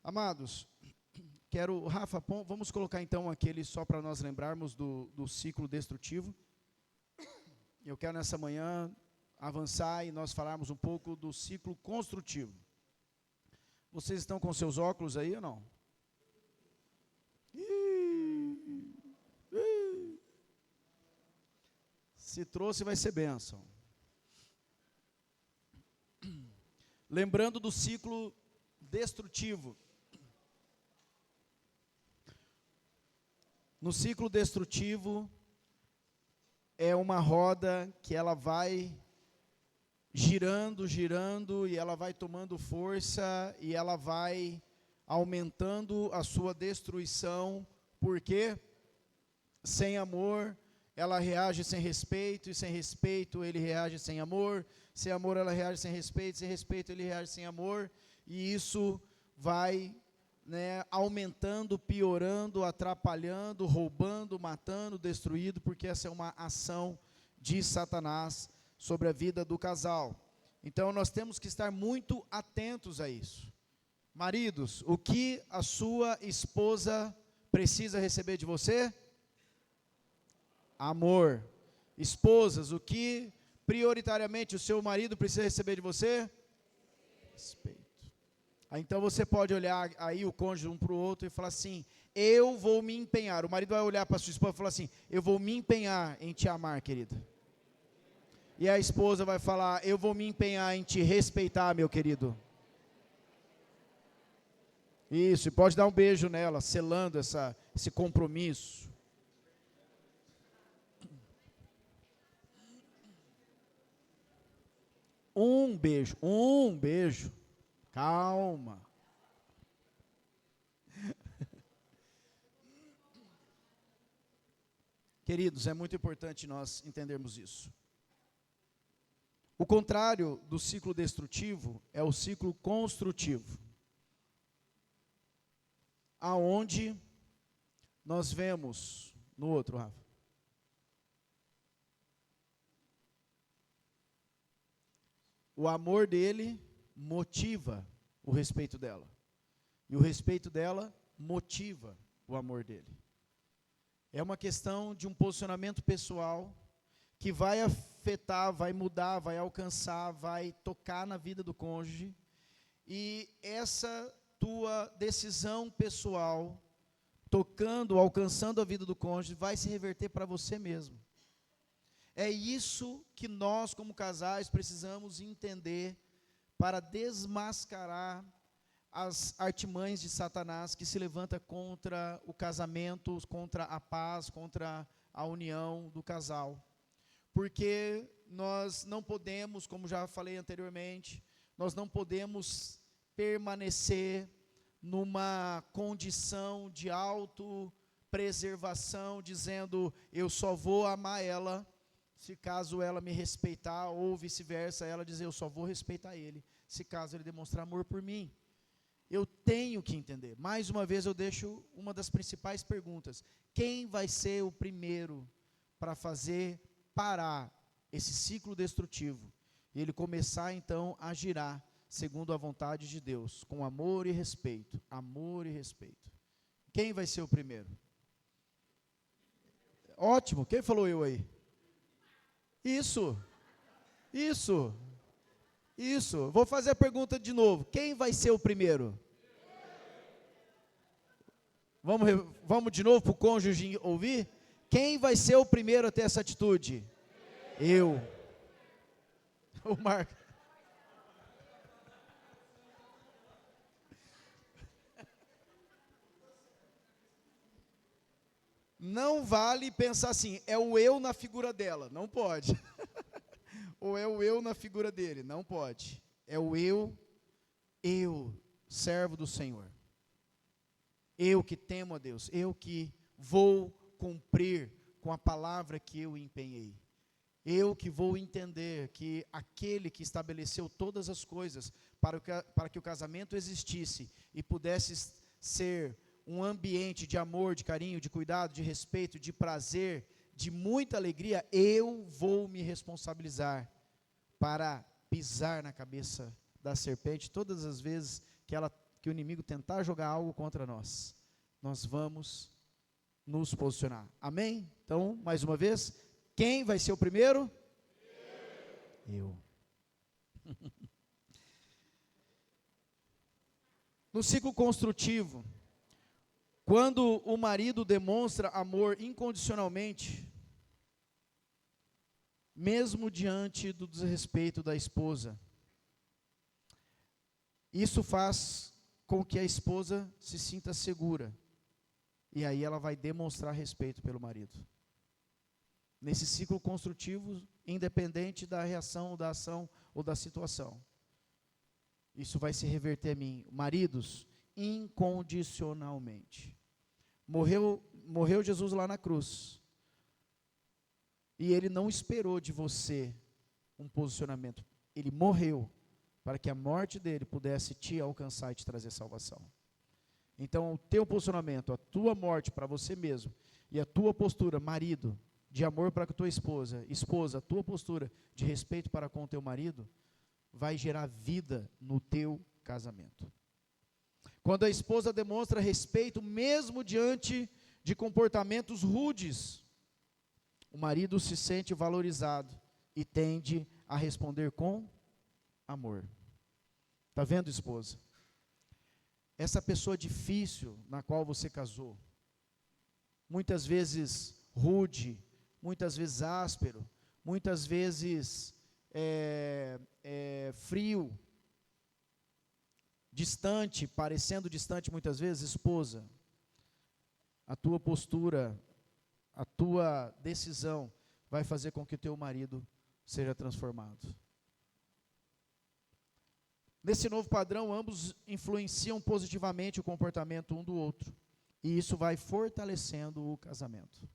Amados, Rafa, vamos colocar então aquele só para nós lembrarmos do ciclo destrutivo. Eu quero nessa manhã avançar e nós falarmos um pouco do ciclo construtivo. Vocês estão com seus óculos aí ou não? Se trouxe, vai ser bênção. Lembrando do ciclo destrutivo. No ciclo destrutivo, é uma roda que ela vai girando, girando, e ela vai tomando força, e ela vai aumentando a sua destruição, porque sem amor, ela reage sem respeito, e sem respeito, ele reage sem amor, sem amor, ela reage sem respeito, ele reage sem amor, e isso vai aumentando, piorando, atrapalhando, roubando, matando, destruindo, porque essa é uma ação de Satanás sobre a vida do casal. Então nós temos que estar muito atentos a isso. Maridos, o que a sua esposa precisa receber de você? Amor. Esposas, o que prioritariamente o seu marido precisa receber de você? Respeito. Então você pode olhar aí o cônjuge um para o outro e falar assim: eu vou me empenhar. O marido vai olhar para a sua esposa e falar assim: eu vou me empenhar em te amar, querida. E a esposa vai falar: eu vou me empenhar em te respeitar, meu querido. Isso, e pode dar um beijo nela, selando esse compromisso. Um beijo. Calma. Queridos, é muito importante nós entendermos isso. O contrário do ciclo destrutivo é o ciclo construtivo, aonde nós vemos no outro, Rafa. O amor dele motiva o respeito dela. E o respeito dela motiva o amor dele. É uma questão de um posicionamento pessoal que vai afetar, vai mudar, vai alcançar, vai tocar na vida do cônjuge. E essa tua decisão pessoal, tocando, alcançando a vida do cônjuge, vai se reverter para você mesmo. É isso que nós, como casais, precisamos entender para desmascarar as artimanhas de Satanás que se levanta contra o casamento, contra a paz, contra a união do casal. Porque nós não podemos, como já falei anteriormente, nós não podemos permanecer numa condição de autopreservação, dizendo: eu só vou amar ela se caso ela me respeitar, ou vice-versa, ela dizer: eu só vou respeitar ele se caso ele demonstrar amor por mim. Eu tenho que entender. Mais uma vez eu deixo uma das principais perguntas: quem vai ser o primeiro para fazer parar esse ciclo destrutivo e ele começar então a girar segundo a vontade de Deus, com amor e respeito? Amor e respeito. Quem vai ser o primeiro? Ótimo, quem falou eu aí? Isso. Vou fazer a pergunta de novo. Quem vai ser o primeiro? Vamos de novo para o cônjuge ouvir? Quem vai ser o primeiro a ter essa atitude? Eu. O Marco. Não vale pensar assim: é o eu na figura dela. Não pode. Ou é o eu na figura dele. Não pode. É o eu, servo do Senhor. Eu que temo a Deus. Eu que vou cumprir com a palavra que eu empenhei. Eu que vou entender que aquele que estabeleceu todas as coisas para que o casamento existisse e pudesse ser um ambiente de amor, de carinho, de cuidado, de respeito, de prazer, de muita alegria, eu vou me responsabilizar para pisar na cabeça da serpente todas as vezes que ela que o inimigo tentar jogar algo contra nós, nós vamos nos posicionar. Amém? Então, mais uma vez, quem vai ser o primeiro? Eu. No ciclo construtivo, quando o marido demonstra amor incondicionalmente, mesmo diante do desrespeito da esposa, isso faz com que a esposa se sinta segura, e aí ela vai demonstrar respeito pelo marido. Nesse ciclo construtivo, independente da reação, da ação ou da situação, isso vai se reverter a mim. Maridos, incondicionalmente. Morreu Jesus lá na cruz, e ele não esperou de você um posicionamento. Ele morreu para que a morte dele pudesse te alcançar e te trazer salvação. Então, o teu posicionamento, a tua morte para você mesmo, e a tua postura, marido, de amor para com a tua esposa, esposa, a tua postura de respeito para com o teu marido, vai gerar vida no teu casamento. Quando a esposa demonstra respeito, mesmo diante de comportamentos rudes, o marido se sente valorizado e tende a responder com amor. Está vendo, esposa? Essa pessoa difícil na qual você casou, muitas vezes rude, muitas vezes áspero, muitas vezes frio, distante, parecendo distante muitas vezes, esposa, a tua postura, a tua decisão vai fazer com que o teu marido seja transformado. Nesse novo padrão, ambos influenciam positivamente o comportamento um do outro, e isso vai fortalecendo o casamento.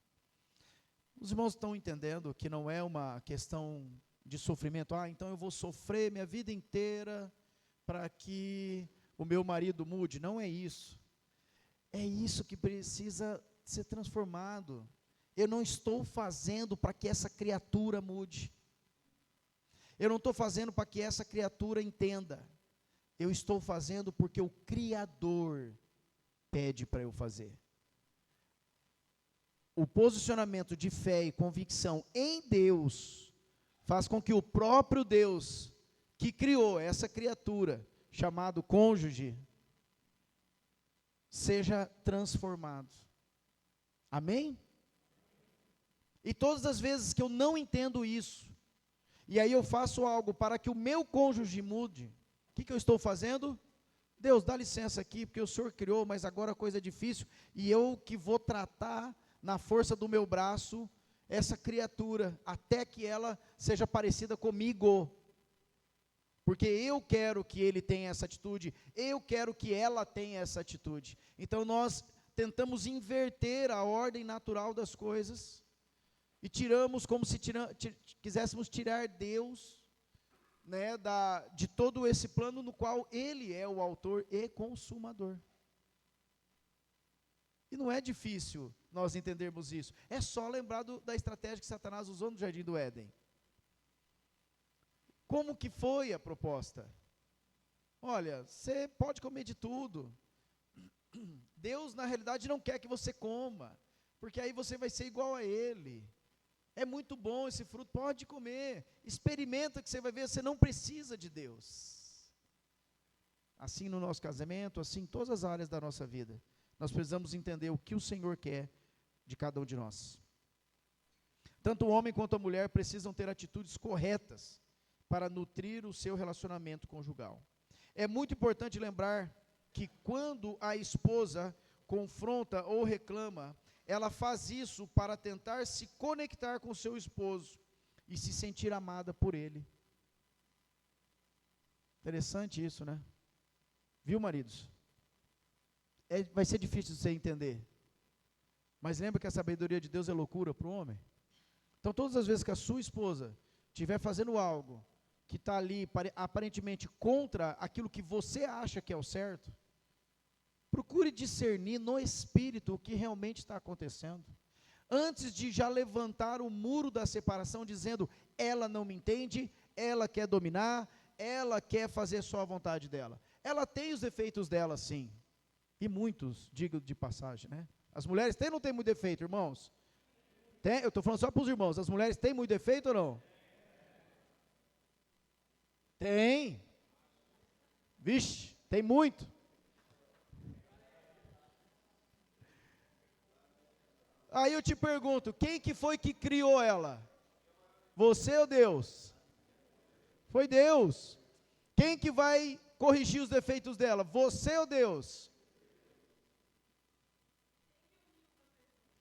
Os irmãos estão entendendo que não é uma questão de sofrimento, então eu vou sofrer minha vida inteira para que o meu marido mude. Não é isso. É isso que precisa ser transformado. Eu não estou fazendo para que essa criatura mude. Eu não estou fazendo para que essa criatura entenda. Eu estou fazendo porque o Criador pede para eu fazer. O posicionamento de fé e convicção em Deus faz com que o próprio Deus que criou essa criatura, chamado cônjuge, seja transformado. Amém? E todas as vezes que eu não entendo isso, e aí eu faço algo para que o meu cônjuge mude, o que eu estou fazendo? Deus, dá licença aqui, porque o Senhor criou, mas agora a coisa é difícil, e eu que vou tratar na força do meu braço essa criatura, até que ela seja parecida comigo, porque eu quero que ele tenha essa atitude, eu quero que ela tenha essa atitude. Então nós tentamos inverter a ordem natural das coisas, e tiramos como se quiséssemos tirar Deus, né, de todo esse plano no qual Ele é o autor e consumador. E não é difícil nós entendermos isso, é só lembrar da estratégia que Satanás usou no Jardim do Éden. Como que foi a proposta? Olha, você pode comer de tudo, Deus na realidade não quer que você coma, porque aí você vai ser igual a Ele. É muito bom esse fruto, pode comer, experimenta que você vai ver, você não precisa de Deus. Assim no nosso casamento, assim em todas as áreas da nossa vida, nós precisamos entender o que o Senhor quer de cada um de nós. Tanto o homem quanto a mulher precisam ter atitudes corretas para nutrir o seu relacionamento conjugal. É muito importante lembrar que quando a esposa confronta ou reclama, ela faz isso para tentar se conectar com seu esposo e se sentir amada por ele. Interessante isso, né? Viu, maridos? Vai ser difícil de você entender. Mas lembra que a sabedoria de Deus é loucura para o homem? Então, todas as vezes que a sua esposa estiver fazendo algo que está ali aparentemente contra aquilo que você acha que é o certo, procure discernir no espírito o que realmente está acontecendo, antes de já levantar o muro da separação, dizendo, ela não me entende, ela quer dominar, ela quer fazer só a vontade dela. ela tem os defeitos dela, sim. E muitos, digo de passagem, né? As mulheres têm ou não têm muito defeito, irmãos? Tem, eu estou falando só para os irmãos. As mulheres têm muito defeito ou não? Tem. Vixe, tem muito. Aí eu te pergunto, quem que foi que criou ela? Você ou Deus? Foi Deus. Quem que vai corrigir os defeitos dela? Você ou Deus?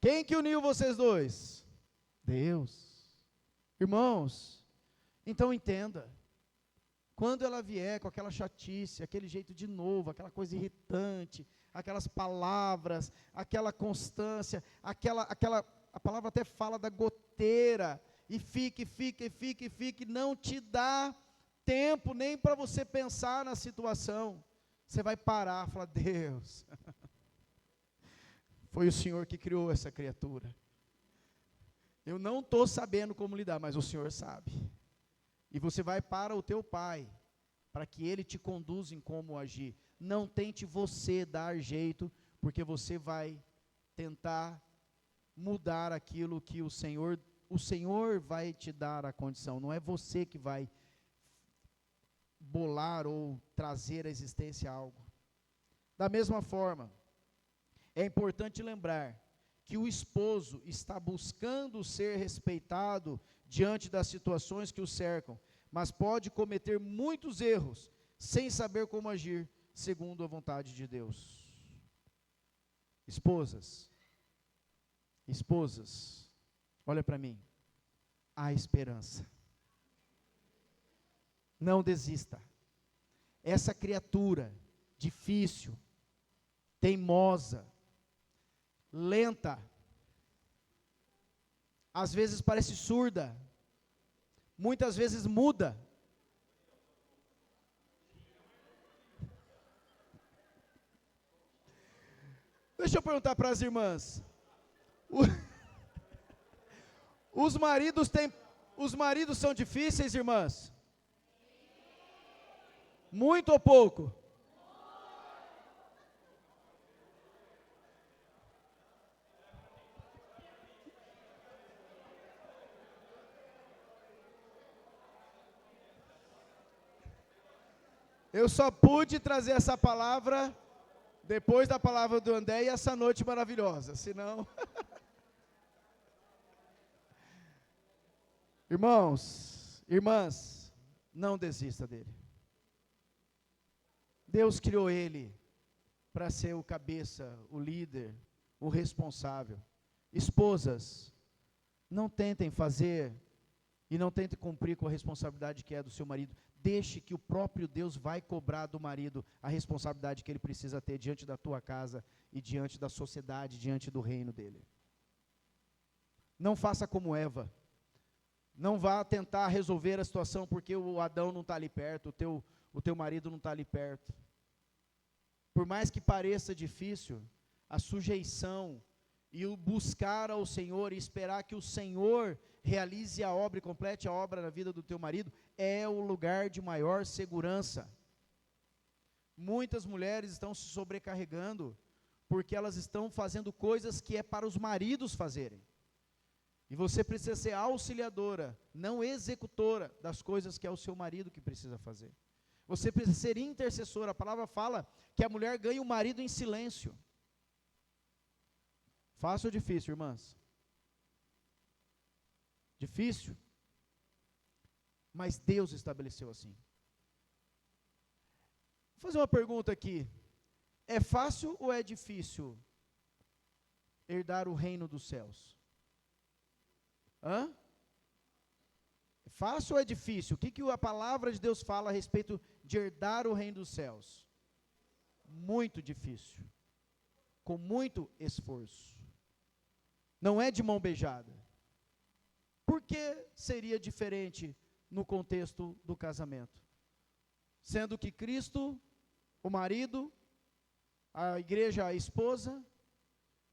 Quem que uniu vocês dois? Deus. Irmãos, então entenda. Quando ela vier com aquela chatice, aquele jeito de novo, aquela coisa irritante, aquelas palavras, aquela constância, a palavra até fala da goteira, e fique, não te dá tempo nem para você pensar na situação. Você vai parar, falar, Deus, foi o Senhor que criou essa criatura. Eu não estou sabendo como lidar, mas o Senhor sabe. E você vai para o teu pai, para que ele te conduza em como agir. Não tente você dar jeito, porque você vai tentar mudar aquilo que o Senhor vai te dar a condição. Não é você que vai bolar ou trazer à existência algo. Da mesma forma, é importante lembrar que o esposo está buscando ser respeitado diante das situações que o cercam, mas pode cometer muitos erros sem saber como agir segundo a vontade de Deus. Esposas, olha para mim, há esperança. Não desista. Essa criatura difícil, teimosa, lenta, às vezes parece surda, muitas vezes muda. Deixa eu perguntar para as irmãs. Os maridos são difíceis, irmãs? Muito ou pouco? Eu só pude trazer essa palavra depois da palavra do André e essa noite maravilhosa, senão... Irmãos, irmãs, não desista dele. Deus criou ele para ser o cabeça, o líder, o responsável. Esposas, não tentem fazer e não tentem cumprir com a responsabilidade que é do seu marido. Deixe que o próprio Deus vai cobrar do marido a responsabilidade que ele precisa ter diante da tua casa e diante da sociedade, diante do reino dele. Não faça como Eva. Não vá tentar resolver a situação porque o Adão não está ali perto, o teu marido não está ali perto. Por mais que pareça difícil, a sujeição e o buscar ao Senhor e esperar que o Senhor realize a obra e complete a obra na vida do teu marido, é o lugar de maior segurança. Muitas mulheres estão se sobrecarregando, porque elas estão fazendo coisas que é para os maridos fazerem. E você precisa ser auxiliadora, não executora das coisas que é o seu marido que precisa fazer. Você precisa ser intercessora. A palavra fala que a mulher ganha o marido em silêncio. Fácil ou difícil, irmãs? Difícil? Mas Deus estabeleceu assim. Vou fazer uma pergunta aqui. É fácil ou é difícil herdar o reino dos céus? É fácil ou é difícil? O que a palavra de Deus fala a respeito de herdar o reino dos céus? Muito difícil. Com muito esforço. Não é de mão beijada. Por que seria diferente no contexto do casamento? Sendo que Cristo, o marido, a igreja, a esposa,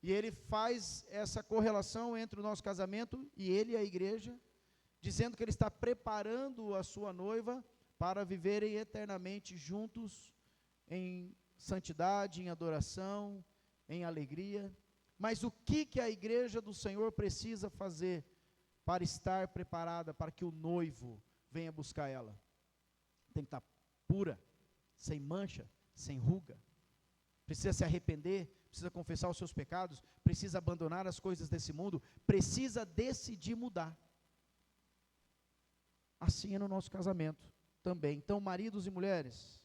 e ele faz essa correlação entre o nosso casamento e ele e a igreja, dizendo que ele está preparando a sua noiva para viverem eternamente juntos em santidade, em adoração, em alegria. Mas o que a igreja do Senhor precisa fazer para estar preparada, para que o noivo venha buscar ela? Tem que estar pura, sem mancha, sem ruga. Precisa se arrepender, precisa confessar os seus pecados, precisa abandonar as coisas desse mundo, precisa decidir mudar. Assim é no nosso casamento também. Então, maridos e mulheres,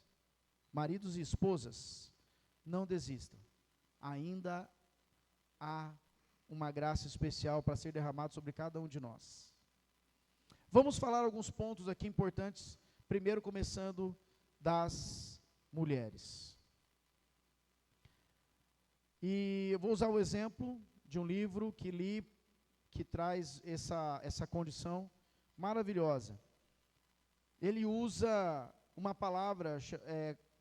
maridos e esposas, não desistam. Ainda há uma graça especial para ser derramada sobre cada um de nós. Vamos falar alguns pontos aqui importantes, primeiro começando das mulheres. E eu vou usar o exemplo de um livro que li, que traz essa condição maravilhosa. Ele usa uma palavra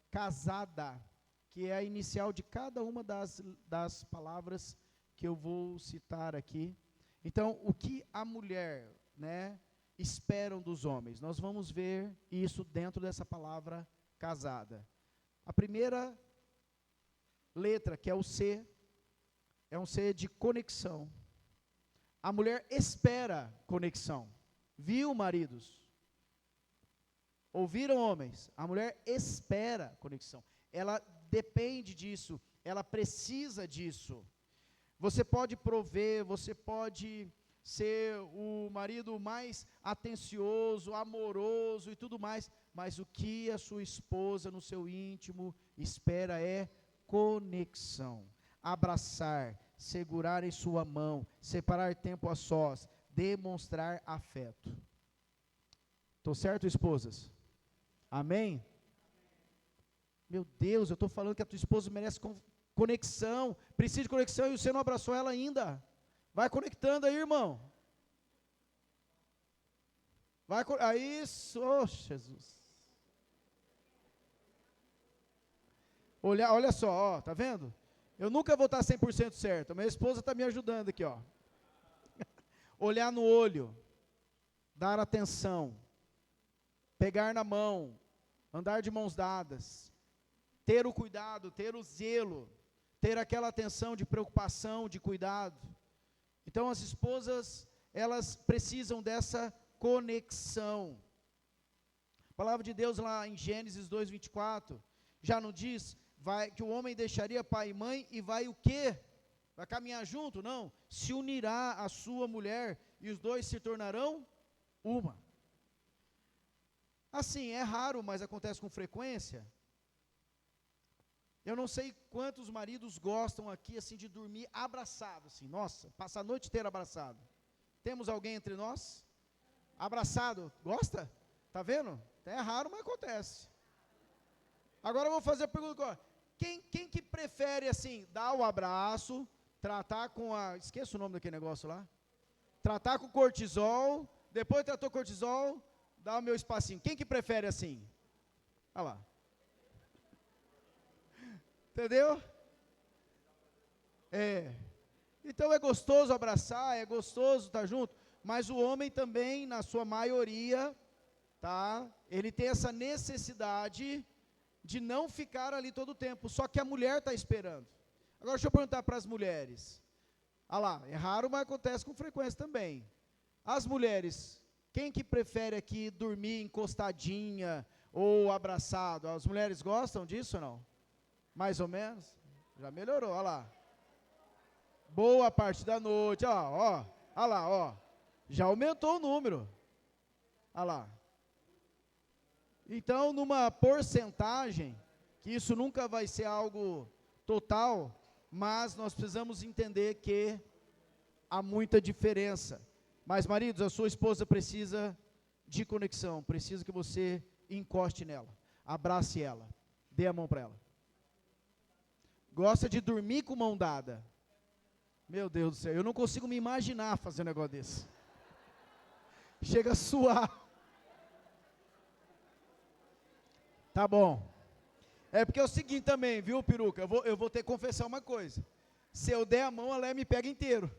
casada, que é a inicial de cada uma das palavras que eu vou citar aqui. Então, o que a mulher, esperam dos homens? Nós vamos ver isso dentro dessa palavra casada. A primeira letra, que é o C, é um C de conexão. A mulher espera conexão. Viu, maridos? Ouviram, homens? A mulher espera conexão. Ela depende disso, ela precisa disso. Você pode prover, você pode ser o marido mais atencioso, amoroso e tudo mais, mas o que a sua esposa no seu íntimo espera é conexão. Abraçar, segurar em sua mão, separar tempo a sós, demonstrar afeto. Estou certo, esposas? Amém? Meu Deus, eu estou falando que a tua esposa merece conexão, precisa de conexão e você não abraçou ela ainda. Vai conectando aí, irmão. Isso, oh, Jesus. Olha só, ó, tá vendo? Eu nunca vou estar 100% certo, a minha esposa está me ajudando aqui, ó. Olhar no olho, dar atenção, pegar na mão, andar de mãos dadas, ter o cuidado, ter o zelo, ter aquela atenção de preocupação, de cuidado. Então as esposas, elas precisam dessa conexão. A palavra de Deus lá em Gênesis 2:24, já não diz que o homem deixaria pai e mãe e vai o quê? Vai caminhar junto? Não, se unirá à sua mulher e os dois se tornarão uma. Assim, é raro, mas acontece com frequência. Eu não sei quantos maridos gostam aqui assim de dormir abraçado, assim, nossa, passa a noite inteira abraçado. Temos alguém entre nós? Abraçado, gosta? Tá vendo? É raro, mas acontece. Agora eu vou fazer a pergunta, quem que prefere assim, dar o abraço, tratar com esqueça o nome daquele negócio lá, tratar com cortisol, depois tratou cortisol, dá o meu espacinho. Quem que prefere assim? Olha lá. Entendeu? Então é gostoso abraçar, é gostoso estar junto, mas o homem também, na sua maioria, tá? Ele tem essa necessidade de não ficar ali todo o tempo, só que a mulher está esperando. Agora deixa eu perguntar para as mulheres. Ah lá, é raro, mas acontece com frequência também. As mulheres, quem que prefere aqui dormir encostadinha ou abraçado? As mulheres gostam disso ou não? Mais ou menos? Já melhorou, olha lá. Boa parte da noite, olha lá, ó. Já aumentou o número. Olha lá. Então, numa porcentagem, que isso nunca vai ser algo total, mas nós precisamos entender que há muita diferença. Mas, maridos, a sua esposa precisa de conexão, precisa que você encoste nela, abrace ela, dê a mão para ela. Gosta de dormir com mão dada. Meu Deus do céu, eu não consigo me imaginar fazer um negócio desse. Chega a suar. Tá bom. É porque é o seguinte também, viu, peruca? Eu vou ter que confessar uma coisa. Se eu der a mão, ela me pega inteiro.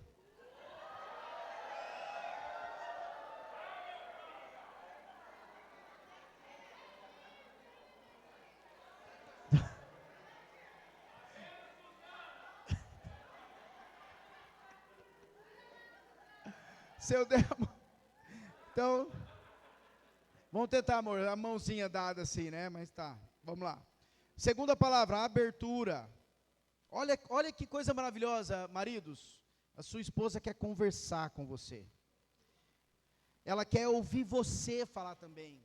Se eu der a mão. Então, vamos tentar, amor, a mãozinha dada assim, né? Mas tá, vamos lá. Segunda palavra, abertura. Olha que coisa maravilhosa, maridos. A sua esposa quer conversar com você. Ela quer ouvir você falar também.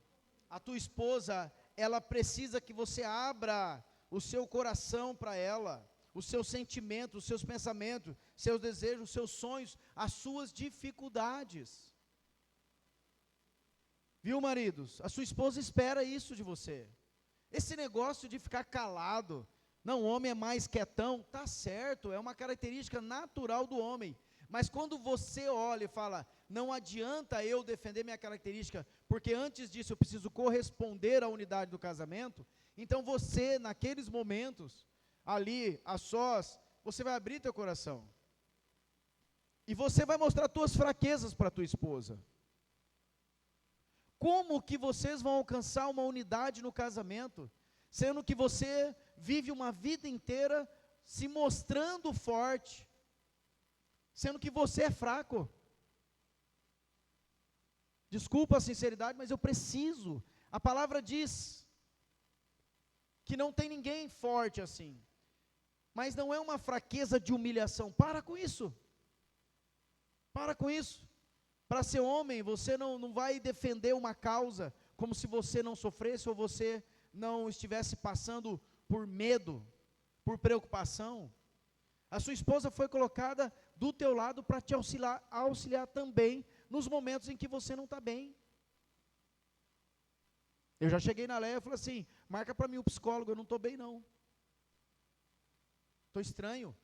A tua esposa, ela precisa que você abra o seu coração para ela, os seus sentimentos, os seus pensamentos, seus desejos, os seus sonhos, as suas dificuldades. Viu, maridos? A sua esposa espera isso de você. Esse negócio de ficar calado, não, o homem é mais quietão, tá certo, é uma característica natural do homem. Mas quando você olha e fala, não adianta eu defender minha característica, porque antes disso eu preciso corresponder à unidade do casamento, então você, naqueles momentos, ali, a sós, você vai abrir teu coração. E você vai mostrar tuas fraquezas para tua esposa. Como que vocês vão alcançar uma unidade no casamento, sendo que você vive uma vida inteira se mostrando forte, sendo que você é fraco? Desculpa a sinceridade, mas eu preciso. A palavra diz que não tem ninguém forte assim, mas não é uma fraqueza de humilhação. Para com isso. Para com isso. Para ser homem, você não vai defender uma causa como se você não sofresse ou você não estivesse passando por medo, por preocupação. A sua esposa foi colocada do teu lado para te auxiliar também nos momentos em que você não está bem. Eu já cheguei na Leia e falei assim, marca para mim o psicólogo, eu não estou bem não. Estou estranho.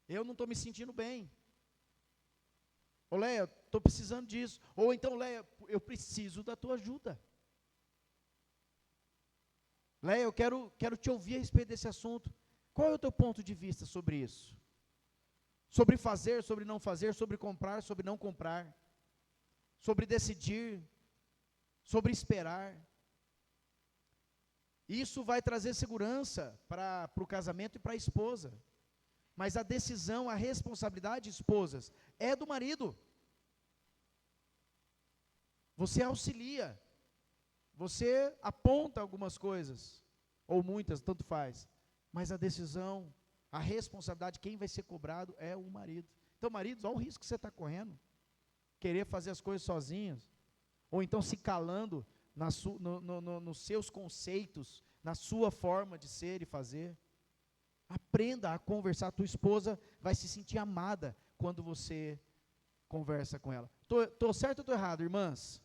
Eu não estou me sentindo bem. Ô Leia, estou precisando disso. Ou então, Leia, eu preciso da tua ajuda. Leia, eu quero te ouvir a respeito desse assunto. Qual é o teu ponto de vista sobre isso? Sobre fazer, sobre não fazer, sobre comprar, sobre não comprar, sobre decidir, sobre esperar. Isso vai trazer segurança para o casamento e para a esposa. Mas a decisão, a responsabilidade, esposas, é do marido. Você auxilia, você aponta algumas coisas, ou muitas, tanto faz. Mas a decisão, a responsabilidade, quem vai ser cobrado é o marido. Então, maridos, olha o risco que você está correndo. Querer fazer as coisas sozinhos, ou então se calando nos seus conceitos, na sua forma de ser e fazer. Aprenda a conversar. Tua esposa vai se sentir amada quando você conversa com ela. Estou certo ou estou errado, irmãs?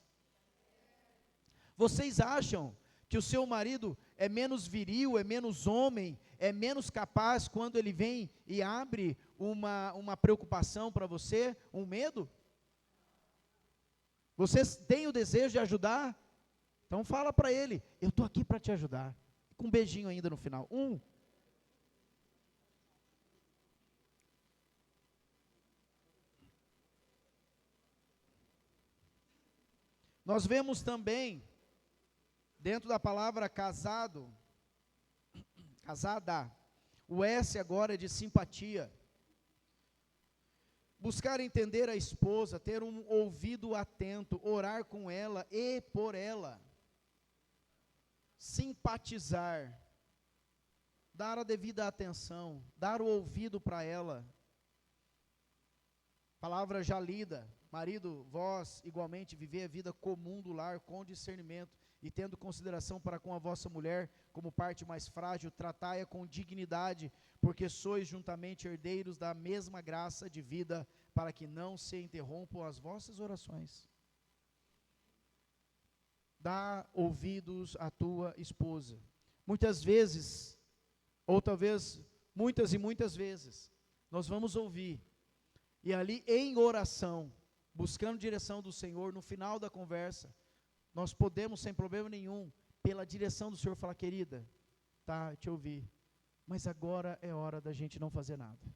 Vocês acham que o seu marido é menos viril, é menos homem, é menos capaz quando ele vem e abre uma preocupação para você, um medo? Vocês têm o desejo de ajudar? Então fala para ele, eu estou aqui para te ajudar. Com um beijinho ainda no final. Nós vemos também, dentro da palavra casado, casada, o S agora é de simpatia. Buscar entender a esposa, ter um ouvido atento, orar com ela e por ela. Simpatizar, dar a devida atenção, dar o ouvido para ela. Palavra já lida, marido, vós, igualmente, viver a vida comum do lar com discernimento, e tendo consideração para com a vossa mulher, como parte mais frágil, tratai-a com dignidade, porque sois juntamente herdeiros da mesma graça de vida, para que não se interrompam as vossas orações. Dá ouvidos à tua esposa. Muitas vezes, ou talvez muitas e muitas vezes, nós vamos ouvir, e ali em oração, buscando direção do Senhor, no final da conversa, nós podemos, sem problema nenhum, pela direção do Senhor, falar, querida, tá, te ouvi, mas agora é hora da gente não fazer nada.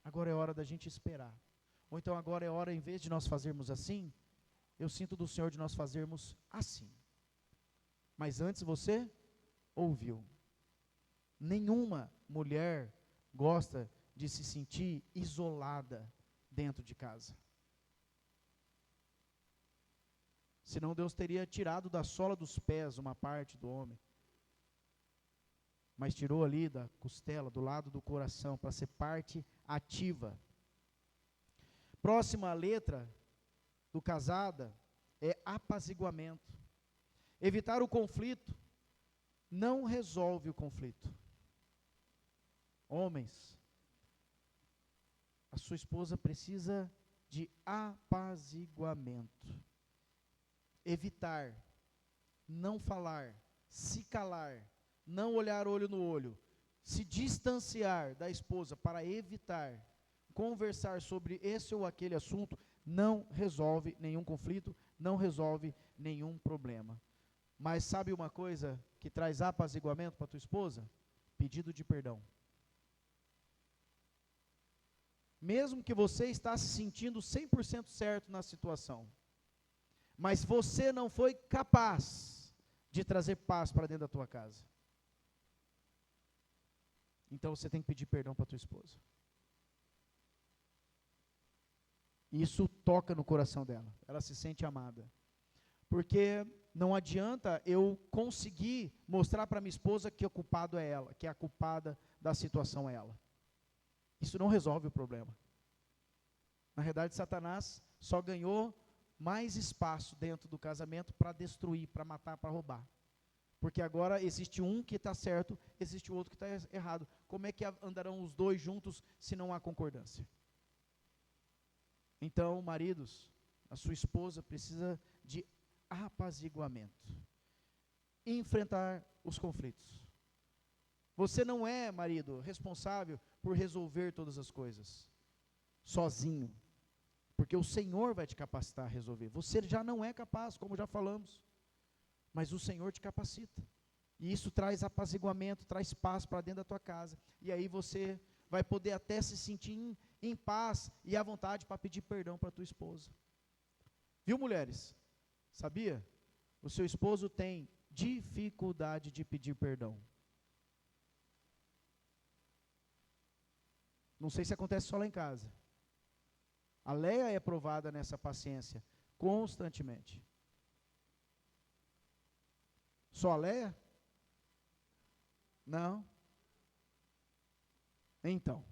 Agora é hora da gente esperar. Ou então agora é hora, em vez de nós fazermos assim, eu sinto do Senhor de nós fazermos assim. Mas antes você ouviu. Nenhuma mulher gosta de se sentir isolada dentro de casa. Senão Deus teria tirado da sola dos pés uma parte do homem. Mas tirou ali da costela, do lado do coração, para ser parte ativa. Próxima letra do casada é apaziguamento. Evitar o conflito não resolve o conflito. Homens, a sua esposa precisa de apaziguamento. Evitar, não falar, se calar, não olhar olho no olho, se distanciar da esposa para evitar conversar sobre esse ou aquele assunto, não resolve nenhum conflito, não resolve nenhum problema. Mas sabe uma coisa que traz apaziguamento para tua esposa? Pedido de perdão. Mesmo que você está se sentindo 100% certo na situação, mas você não foi capaz de trazer paz para dentro da tua casa, então você tem que pedir perdão para tua esposa. Isso toca no coração dela, ela se sente amada. Porque não adianta eu conseguir mostrar para minha esposa que o culpado é ela, que a culpada da situação é ela. Isso não resolve o problema. Na verdade, Satanás só ganhou mais espaço dentro do casamento para destruir, para matar, para roubar. Porque agora existe um que está certo, existe o outro que está errado. Como é que andarão os dois juntos se não há concordância? Então, maridos, a sua esposa precisa de apaziguamento. Enfrentar os conflitos. Você não é, marido, responsável por resolver todas as coisas sozinho. Porque o Senhor vai te capacitar a resolver. Você já não é capaz, como já falamos. Mas o Senhor te capacita. E isso traz apaziguamento, traz paz para dentro da tua casa. E aí você vai poder até se sentir em paz e à vontade para pedir perdão para a tua esposa. Viu, mulheres? Sabia? O seu esposo tem dificuldade de pedir perdão. Não sei se acontece só lá em casa. A Leia é provada nessa paciência constantemente. Só a Leia? Não. Então.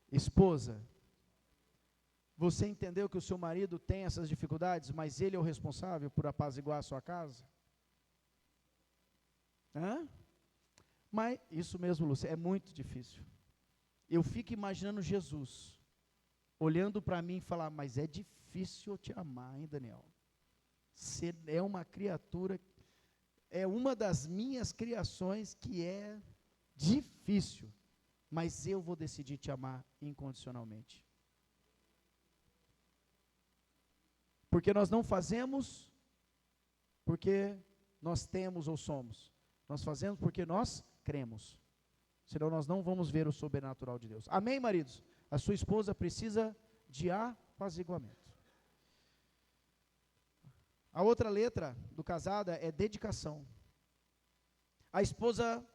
Esposa, você entendeu que o seu marido tem essas dificuldades, mas ele é o responsável por apaziguar a sua casa? Hã? Mas, isso mesmo, Lúcia, é muito difícil. Eu fico imaginando Jesus, olhando para mim e falar, mas é difícil eu te amar, hein, Daniel? Você é uma criatura, é uma das minhas criações que é difícil, mas eu vou decidir te amar incondicionalmente. Porque nós não fazemos porque nós temos ou somos. Nós fazemos porque nós cremos. Senão nós não vamos ver o sobrenatural de Deus. Amém, maridos? A sua esposa precisa de apaziguamento. A outra letra do casada é dedicação. A esposa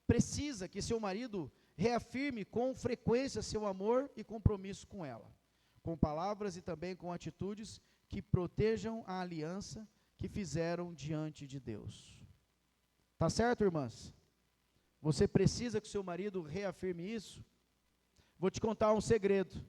precisa que seu marido reafirme com frequência seu amor e compromisso com ela, com palavras e também com atitudes que protejam a aliança que fizeram diante de Deus. Tá certo, irmãs? Você precisa que seu marido reafirme isso? Vou te contar um segredo.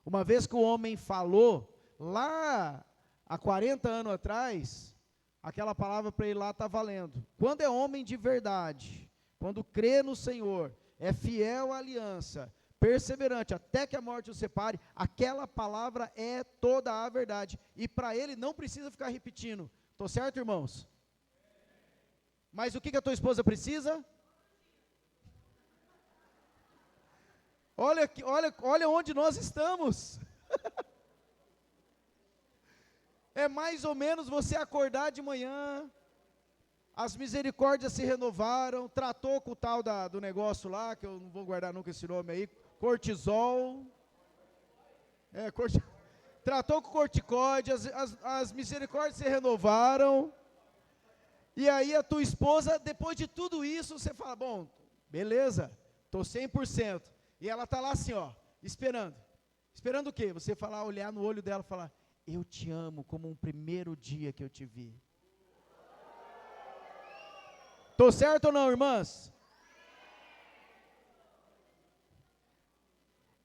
Uma vez que o homem falou, lá há 40 anos atrás, aquela palavra para ele lá está valendo. Quando é homem de verdade, quando crê no Senhor, é fiel à aliança, perseverante, até que a morte o separe, aquela palavra é toda a verdade. E para ele não precisa ficar repetindo. Estou certo, irmãos? Mas o que a tua esposa precisa? Olha onde nós estamos. É mais ou menos você acordar de manhã, as misericórdias se renovaram, tratou com o tal do negócio lá, que eu não vou guardar nunca esse nome aí, cortisol, tratou com corticóide, as misericórdias se renovaram, e aí a tua esposa, depois de tudo isso, você fala, bom, beleza, estou 100%, E ela está lá assim, ó, esperando. Esperando o quê? Você falar, olhar no olho dela e falar, eu te amo como um primeiro dia que eu te vi. Estou certo ou não, irmãs?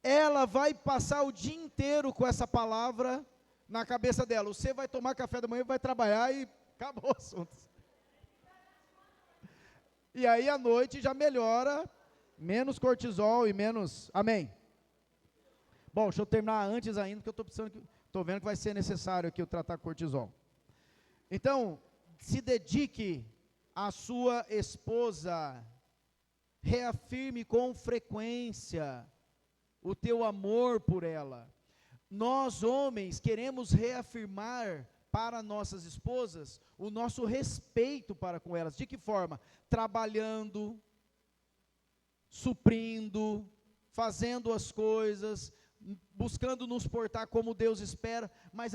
Ela vai passar o dia inteiro com essa palavra na cabeça dela. Você vai tomar café da manhã, vai trabalhar e acabou o assunto. E aí à noite já melhora, menos cortisol e menos... Amém? Bom, deixa eu terminar antes ainda, porque eu estou vendo que vai ser necessário aqui eu tratar cortisol. Então, se dedique à sua esposa, reafirme com frequência o teu amor por ela. Nós, homens, queremos reafirmar para nossas esposas o nosso respeito para com elas. De que forma? Trabalhando, suprindo, fazendo as coisas, buscando nos portar como Deus espera, mas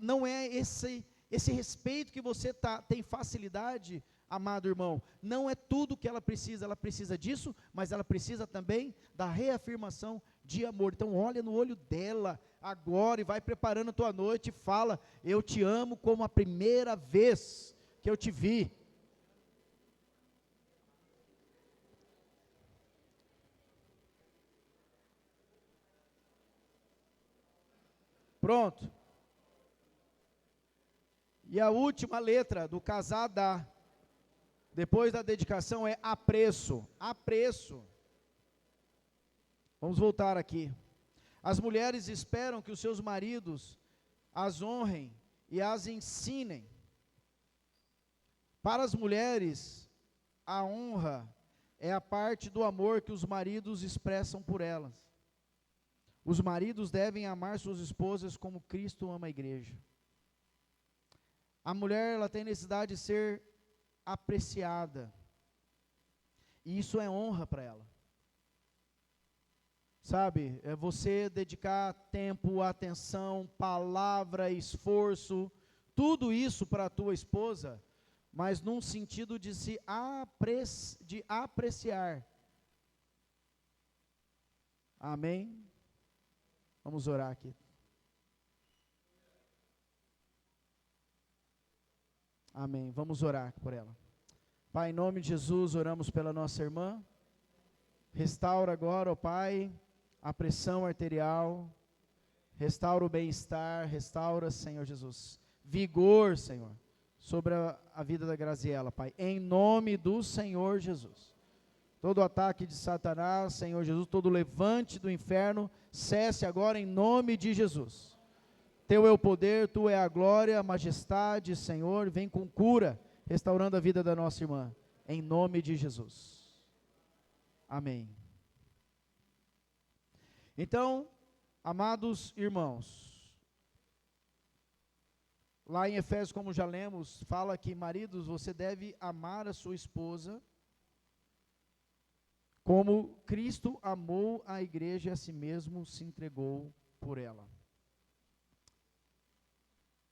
não é esse respeito que você tem facilidade, amado irmão, não é tudo que ela precisa disso, mas ela precisa também da reafirmação de amor. Então olha no olho dela agora e vai preparando a tua noite e fala, eu te amo como a primeira vez que eu te vi. Pronto. E a última letra do casada, depois da dedicação, é apreço. Apreço. Vamos voltar aqui. As mulheres esperam que os seus maridos as honrem e as ensinem. Para as mulheres, a honra é a parte do amor que os maridos expressam por elas. Os maridos devem amar suas esposas como Cristo ama a igreja. A mulher, ela tem necessidade de ser apreciada. E isso é honra para ela. Sabe, é você dedicar tempo, atenção, palavra, esforço, tudo isso para a tua esposa, mas num sentido de de apreciar. Amém? Vamos orar aqui. Amém. Vamos orar por ela. Pai, em nome de Jesus, oramos pela nossa irmã. Restaura agora, ó Pai, a pressão arterial. Restaura o bem-estar. Restaura, Senhor Jesus, vigor, Senhor, sobre a vida da Graziela, Pai. Em nome do Senhor Jesus. Todo ataque de Satanás, Senhor Jesus, todo levante do inferno, cesse agora em nome de Jesus. Teu é o poder, Tu é a glória, a majestade, Senhor, vem com cura, restaurando a vida da nossa irmã, em nome de Jesus. Amém. Então, amados irmãos, lá em Efésios, como já lemos, fala que, maridos, você deve amar a sua esposa, como Cristo amou a igreja e a si mesmo se entregou por ela.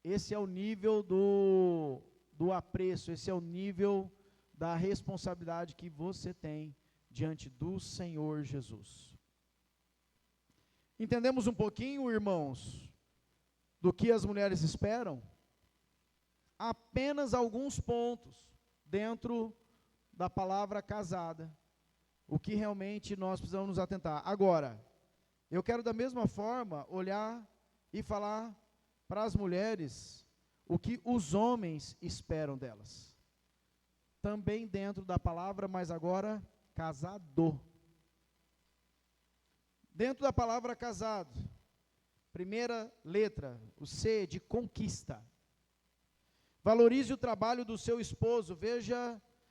Esse é o nível do apreço, esse é o nível da responsabilidade que você tem diante do Senhor Jesus. Entendemos um pouquinho, irmãos, do que as mulheres esperam? Apenas alguns pontos dentro da palavra casada. O que realmente nós precisamos nos atentar. Agora, eu quero da mesma forma olhar e falar para as mulheres o que os homens esperam delas. Também dentro da palavra, mas agora casado. Dentro da palavra casado, primeira letra, o C de conquista. Valorize o trabalho do seu esposo,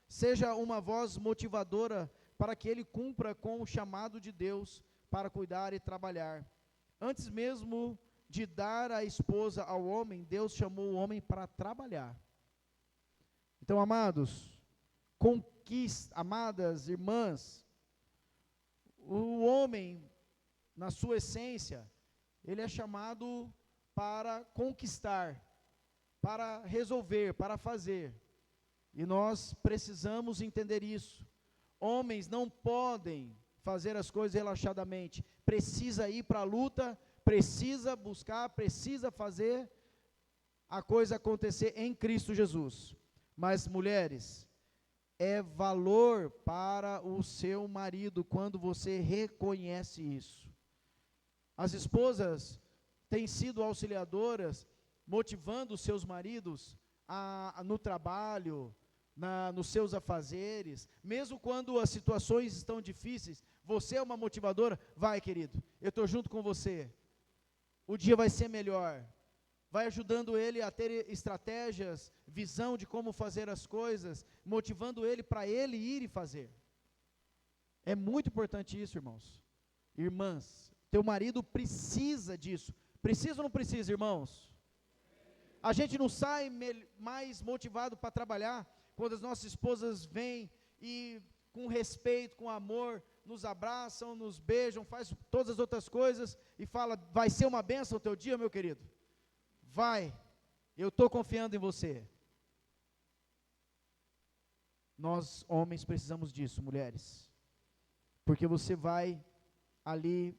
seja uma voz motivadora para que ele cumpra com o chamado de Deus para cuidar e trabalhar. Antes mesmo de dar a esposa ao homem, Deus chamou o homem para trabalhar. Então, amados, amadas irmãs, o homem, na sua essência, ele é chamado para conquistar, para resolver, para fazer. E nós precisamos entender isso. Homens não podem fazer as coisas relaxadamente. Precisa ir para a luta, precisa buscar, precisa fazer a coisa acontecer em Cristo Jesus. Mas mulheres, é valor para o seu marido quando você reconhece isso. As esposas têm sido auxiliadoras, motivando os seus maridos no trabalho, nos seus afazeres, mesmo quando as situações estão difíceis. Você é uma motivadora? Vai, querido, eu estou junto com você, o dia vai ser melhor. Vai ajudando ele a ter estratégias, visão de como fazer as coisas, motivando ele para ele ir e fazer. É muito importante isso, irmãos. Irmãs, teu marido precisa disso. Precisa ou não precisa, irmãos? A gente não sai mais motivado para trabalhar quando as nossas esposas vêm e com respeito, com amor, nos abraçam, nos beijam, faz todas as outras coisas e fala, vai ser uma bênção o teu dia, meu querido? Vai, eu estou confiando em você. Nós, homens, precisamos disso, mulheres, porque você vai ali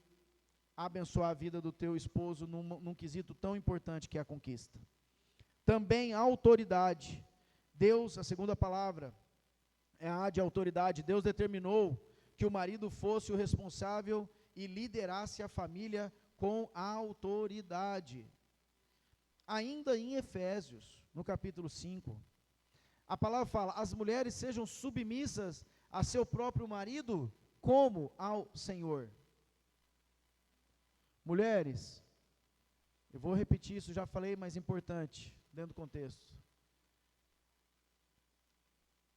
abençoar a vida do teu esposo num quesito tão importante que é a conquista. Também a autoridade. Deus, a segunda palavra, é a de autoridade. Deus determinou que o marido fosse o responsável e liderasse a família com a autoridade. Ainda em Efésios, no capítulo 5, a palavra fala, as mulheres sejam submissas a seu próprio marido, como ao Senhor. Mulheres, eu vou repetir isso, já falei, mas importante, dentro do contexto.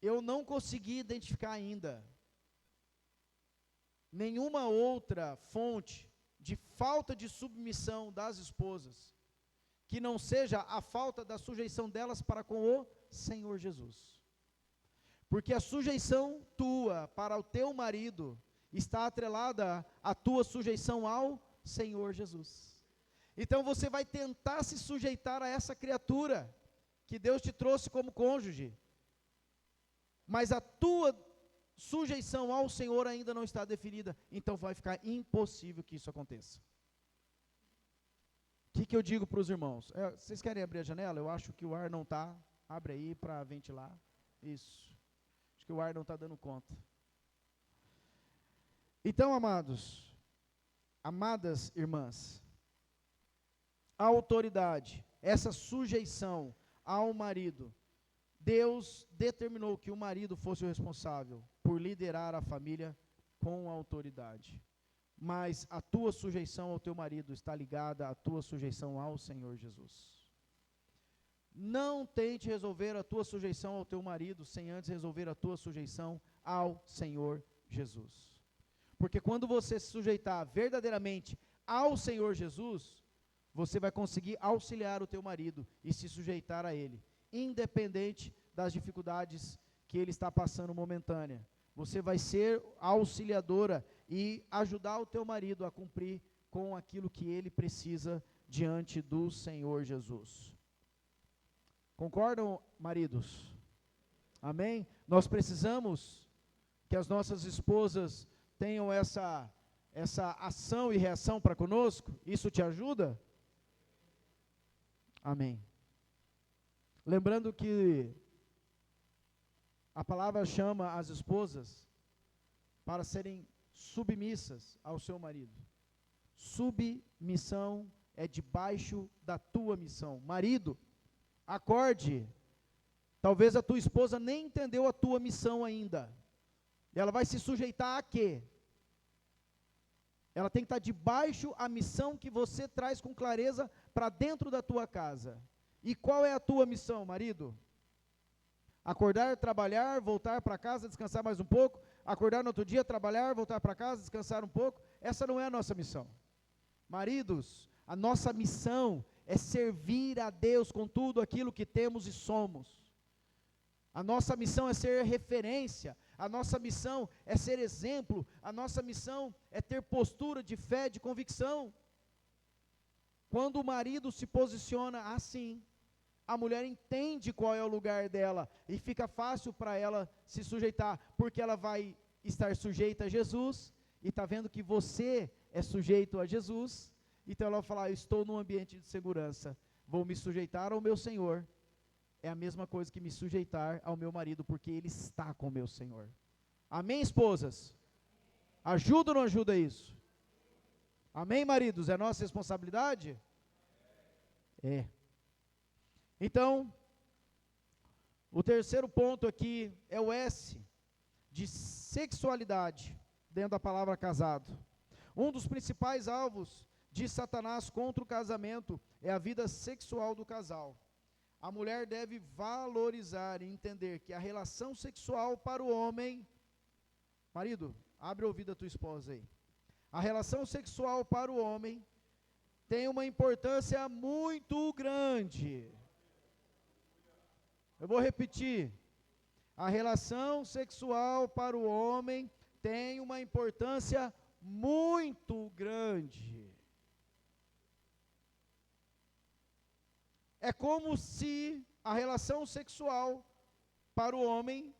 Eu não consegui identificar ainda nenhuma outra fonte de falta de submissão das esposas, que não seja a falta da sujeição delas para com o Senhor Jesus. Porque a sujeição tua para o teu marido está atrelada à tua sujeição ao Senhor Jesus. Então você vai tentar se sujeitar a essa criatura que Deus te trouxe como cônjuge, mas a tua sujeição ao Senhor ainda não está definida, então vai ficar impossível que isso aconteça. O que eu digo para os irmãos? Vocês querem abrir a janela? Eu acho que o ar não está. Abre aí para ventilar. Isso. Acho que o ar não está dando conta. Então, amadas irmãs, a autoridade, essa sujeição ao marido, Deus determinou que o marido fosse o responsável por liderar a família com autoridade. Mas a tua sujeição ao teu marido está ligada à tua sujeição ao Senhor Jesus. Não tente resolver a tua sujeição ao teu marido sem antes resolver a tua sujeição ao Senhor Jesus. Porque quando você se sujeitar verdadeiramente ao Senhor Jesus, você vai conseguir auxiliar o teu marido e se sujeitar a ele, independente das dificuldades que ele está passando momentânea. Você vai ser auxiliadora e ajudar o teu marido a cumprir com aquilo que ele precisa diante do Senhor Jesus. Concordam, maridos? Amém? Nós precisamos que as nossas esposas tenham essa ação e reação para conosco. Isso te ajuda? Amém. Lembrando que a palavra chama as esposas para serem submissas ao seu marido. Submissão é debaixo da tua missão. Marido, acorde. Talvez a tua esposa nem entendeu a tua missão ainda. Ela vai se sujeitar a quê? Ela tem que estar debaixo a missão que você traz com clareza para dentro da tua casa. E qual é a tua missão, marido? Acordar, trabalhar, voltar para casa, descansar mais um pouco, acordar no outro dia, trabalhar, voltar para casa, descansar um pouco. Essa não é a nossa missão. Maridos, a nossa missão é servir a Deus com tudo aquilo que temos e somos. A nossa missão é ser referência, a nossa missão é ser exemplo, a nossa missão é ter postura de fé, de convicção. Quando o marido se posiciona assim, a mulher entende qual é o lugar dela e fica fácil para ela se sujeitar, porque ela vai estar sujeita a Jesus e está vendo que você é sujeito a Jesus, então ela vai falar, eu estou num ambiente de segurança, vou me sujeitar ao meu Senhor. É a mesma coisa que me sujeitar ao meu marido, porque ele está com o meu Senhor. Amém, esposas? Ajuda ou não ajuda isso? Amém, maridos? É nossa responsabilidade? É. Então, o terceiro ponto aqui é o S, de sexualidade, dentro da palavra casado. Um dos principais alvos de Satanás contra o casamento é a vida sexual do casal. A mulher deve valorizar e entender que a relação sexual para o homem, marido, abre o ouvido da tua esposa aí. A relação sexual para o homem tem uma importância muito grande. Eu vou repetir. A relação sexual para o homem tem uma importância muito grande. É como se a relação sexual para o homem,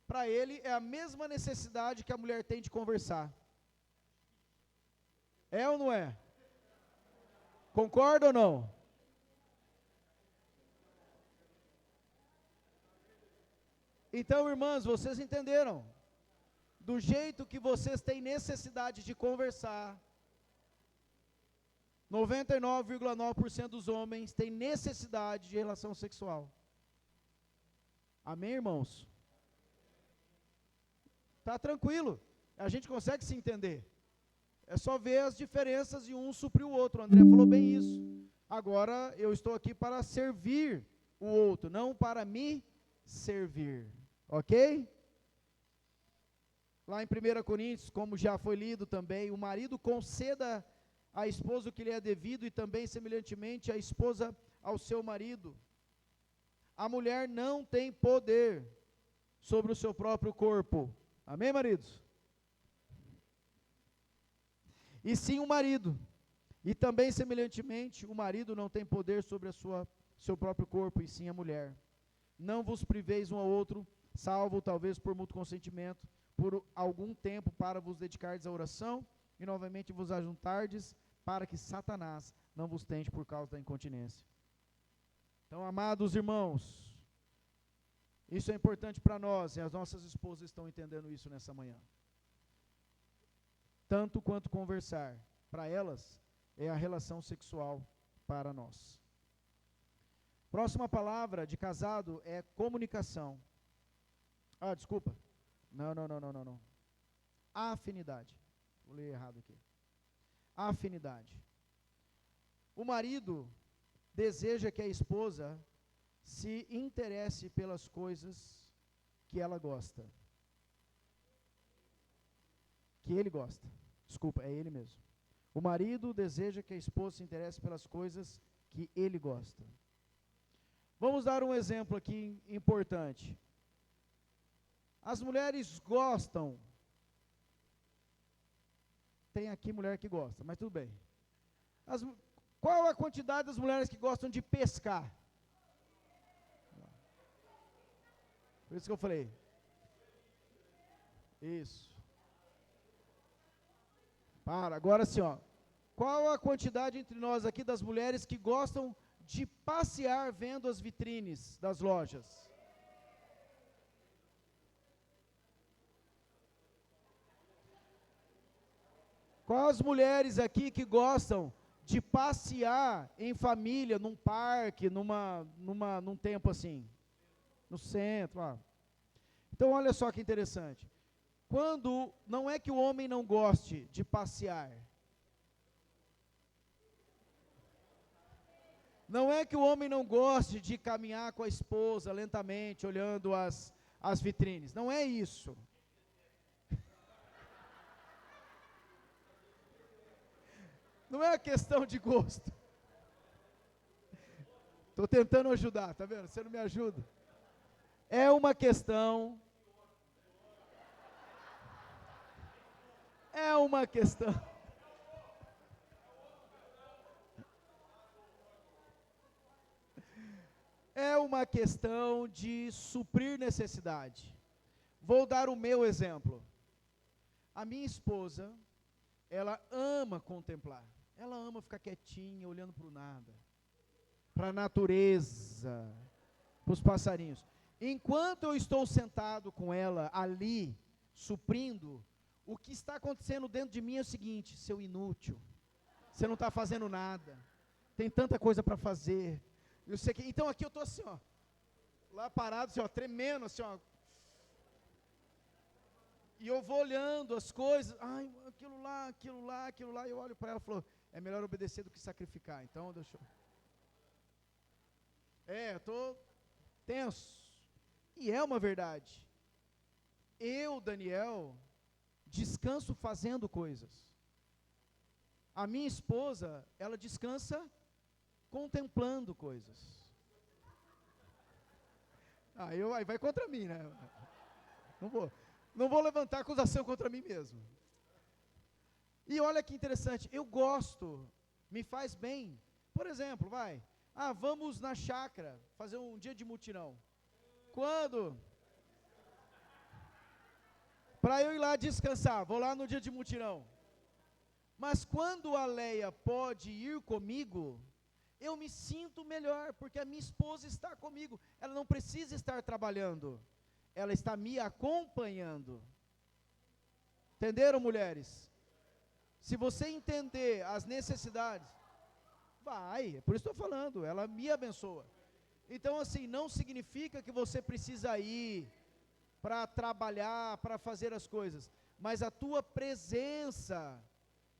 para ele, é a mesma necessidade que a mulher tem de conversar. É ou não é? Concorda ou não? Então, irmãs, vocês entenderam? Do jeito que vocês têm necessidade de conversar, 99,9% dos homens têm necessidade de relação sexual. Amém, irmãos? Tá tranquilo, a gente consegue se entender. É só ver as diferenças e um suprir o outro. O André falou bem isso. Agora eu estou aqui para servir o outro, não para me servir. Ok? Lá em 1 Coríntios, como já foi lido também, o marido conceda à esposa o que lhe é devido e também semelhantemente a esposa ao seu marido. A mulher não tem poder sobre o seu próprio corpo. Amém, maridos? E sim o marido. E também semelhantemente, o marido não tem poder sobre seu próprio corpo, e sim a mulher. Não vos priveis um ao outro, salvo talvez por mútuo consentimento, por algum tempo para vos dedicardes à oração, e novamente vos ajuntardes, para que Satanás não vos tente por causa da incontinência. Então, amados irmãos, isso é importante para nós, e as nossas esposas estão entendendo isso nessa manhã. Tanto quanto conversar, para elas, é a relação sexual para nós. Próxima palavra de casado é comunicação. Desculpa. Não. Afinidade. Vou ler errado aqui. Afinidade. O marido deseja que a esposa se interesse pelas coisas que ela gosta. Que ele gosta. Desculpa, é ele mesmo. O marido deseja que a esposa se interesse pelas coisas que ele gosta. Vamos dar um exemplo aqui importante. As mulheres gostam. Tem aqui mulher que gosta, mas tudo bem. Qual a quantidade das mulheres que gostam de pescar? Por isso que eu falei. Isso. Agora sim, ó. Qual a quantidade entre nós aqui das mulheres que gostam de passear vendo as vitrines das lojas? Qual as mulheres aqui que gostam de passear em família, num parque, num tempo assim? No centro, Então, olha só que interessante. Quando, não é que o homem não goste de passear. Não é que o homem não goste de caminhar com a esposa lentamente, olhando as vitrines. Não é isso. Não é questão de gosto. Estou tentando ajudar, tá vendo? Você não me ajuda. É uma questão. É uma questão. É uma questão de suprir necessidade. Vou dar o meu exemplo. A minha esposa, ela ama contemplar. Ela ama ficar quietinha, olhando para o nada, para a natureza, para os passarinhos. Enquanto eu estou sentado com ela ali, suprindo, o que está acontecendo dentro de mim é o seguinte: seu inútil, você não está fazendo nada, tem tanta coisa para fazer. Eu sei que, então aqui eu estou assim, ó, lá parado, assim, ó, tremendo, assim, ó. E eu vou olhando as coisas, ai, aquilo lá, aquilo lá, aquilo lá, e eu olho para ela e falo, é melhor obedecer do que sacrificar, então deixa eu estou tenso. E é uma verdade. Eu, Daniel, descanso fazendo coisas. A minha esposa, ela descansa contemplando coisas. Aí vai contra mim, né? Não vou levantar acusação contra mim mesmo. E olha que interessante, eu gosto, me faz bem. Por exemplo, vamos na chácara, fazer um dia de mutirão. Quando? Para eu ir lá descansar, vou lá no dia de mutirão. Mas quando a Leia pode ir comigo, eu me sinto melhor, porque a minha esposa está comigo. Ela não precisa estar trabalhando, ela está me acompanhando. Entenderam, mulheres? Se você entender as necessidades, é por isso estou falando, ela me abençoa. Então, assim, não significa que você precisa ir para trabalhar, para fazer as coisas, mas a tua presença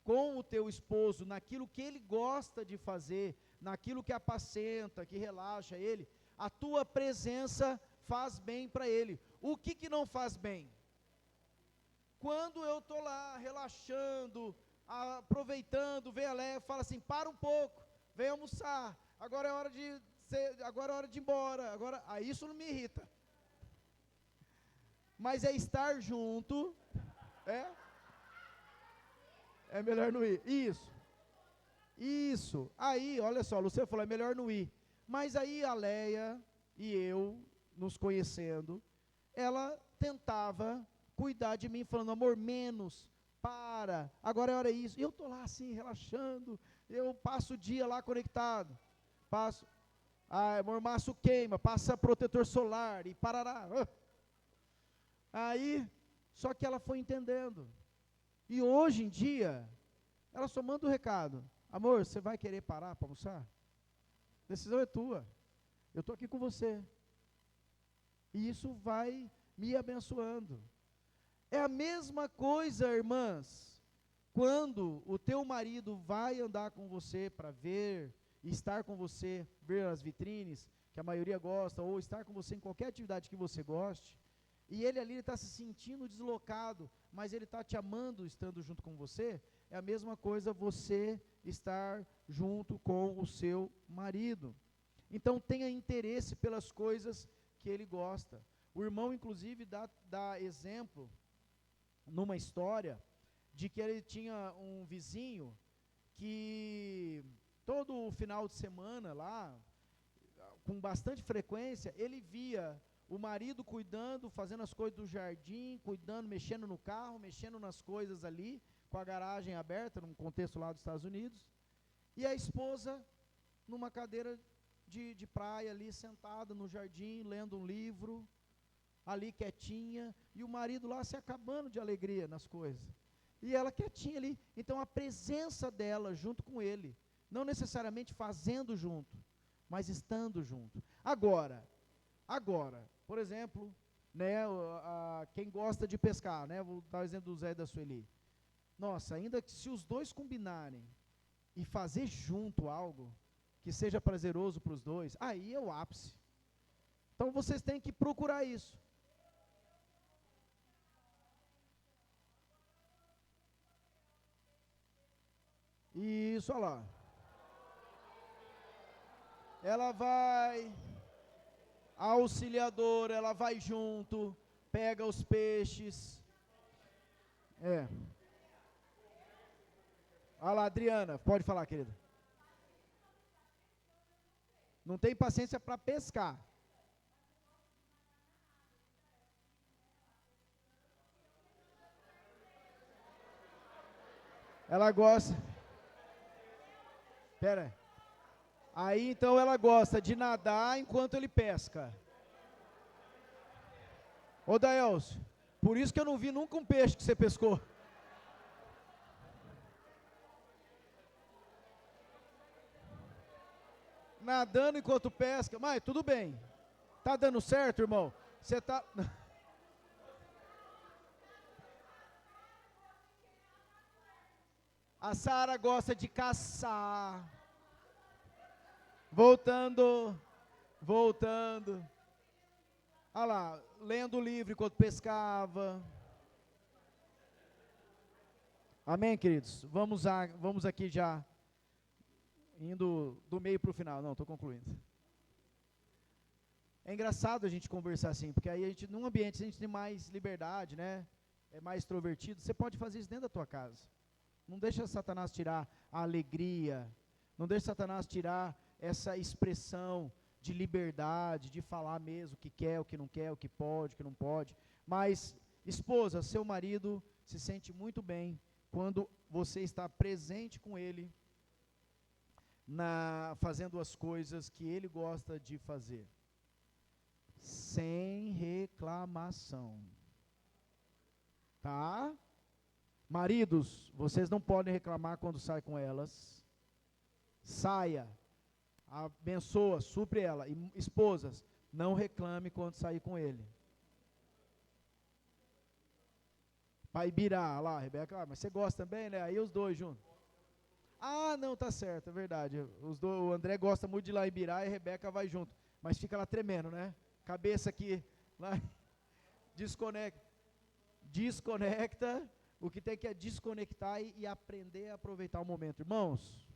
com o teu esposo, naquilo que ele gosta de fazer, naquilo que apacenta, que relaxa ele, a tua presença faz bem para ele. O que não faz bem? Quando eu estou lá, relaxando, aproveitando, vem a Leia, fala assim, para um pouco, vem almoçar, agora é hora de ir embora, aí isso não me irrita. Mas é estar junto, é melhor não ir. Isso, aí, olha só, Luciano falou, é melhor não ir. Mas aí a Leia e eu, nos conhecendo, ela tentava cuidar de mim, falando, amor, menos, agora é hora disso. E eu estou lá assim, relaxando, eu passo o dia lá conectado, mormaço queima, passa protetor solar, e parará. Aí, só que ela foi entendendo. E hoje em dia, ela só manda o recado, amor, você vai querer parar para almoçar? A decisão é tua, eu estou aqui com você. E isso vai me abençoando. É a mesma coisa, irmãs, quando o teu marido vai andar com você para ver, estar com você, ver as vitrines, que a maioria gosta, ou estar com você em qualquer atividade que você goste, e ele ali está se sentindo deslocado, mas ele está te amando estando junto com você, é a mesma coisa você estar junto com o seu marido. Então tenha interesse pelas coisas que ele gosta. O irmão inclusive dá exemplo, numa história, de que ele tinha um vizinho, que todo final de semana lá, com bastante frequência, ele via o marido cuidando, fazendo as coisas do jardim, cuidando, mexendo no carro, mexendo nas coisas ali, com a garagem aberta, num contexto lá dos Estados Unidos, e a esposa numa cadeira de praia ali, sentada no jardim, lendo um livro, ali quietinha, e o marido lá se acabando de alegria nas coisas, e ela quietinha ali. Então a presença dela junto com ele, não necessariamente fazendo junto, mas estando junto. Agora, por exemplo, né, quem gosta de pescar, né, vou dar o exemplo do Zé e da Sueli. Nossa, ainda que se os dois combinarem e fazer junto algo que seja prazeroso para os dois, aí é o ápice. Então vocês têm que procurar isso. Isso, olha lá. Ela vai, a auxiliadora, ela vai junto, pega os peixes. Olha lá, Adriana, pode falar, querida. Não tem paciência para pescar. Ela gosta. Pera. Aí então ela gosta de nadar enquanto ele pesca. Ô Daelcio, por isso que eu não vi nunca um peixe que você pescou. Nadando enquanto pesca, mas tudo bem. Tá dando certo, irmão? Você tá... A Sara gosta de caçar. Voltando. Olha lá, lendo o livro enquanto pescava. Amém, queridos? Vamos aqui já, indo do meio para o final. Não, estou concluindo. É engraçado a gente conversar assim, porque aí a gente, num ambiente, a gente tem mais liberdade, né? É mais extrovertido. Você pode fazer isso dentro da tua casa. Não deixa Satanás tirar a alegria. Não deixa Satanás tirar essa expressão de liberdade, de falar mesmo o que quer, o que não quer, o que pode, o que não pode. Mas, esposa, seu marido se sente muito bem quando você está presente com ele, fazendo as coisas que ele gosta de fazer. Sem reclamação. Tá? Maridos, vocês não podem reclamar quando sai com elas. Saia. Abençoa, supre ela. E esposas, não reclame quando sair com ele. Pai Ibirá, lá, Rebeca, mas você gosta também, né? Aí os dois juntos. Ah, não, tá certo, é verdade. O André gosta muito de ir lá em Ibirá e a Rebeca vai junto. Mas fica lá tremendo, né? Cabeça aqui, lá, desconecta. O que tem que é desconectar e aprender a aproveitar o momento. Irmãos,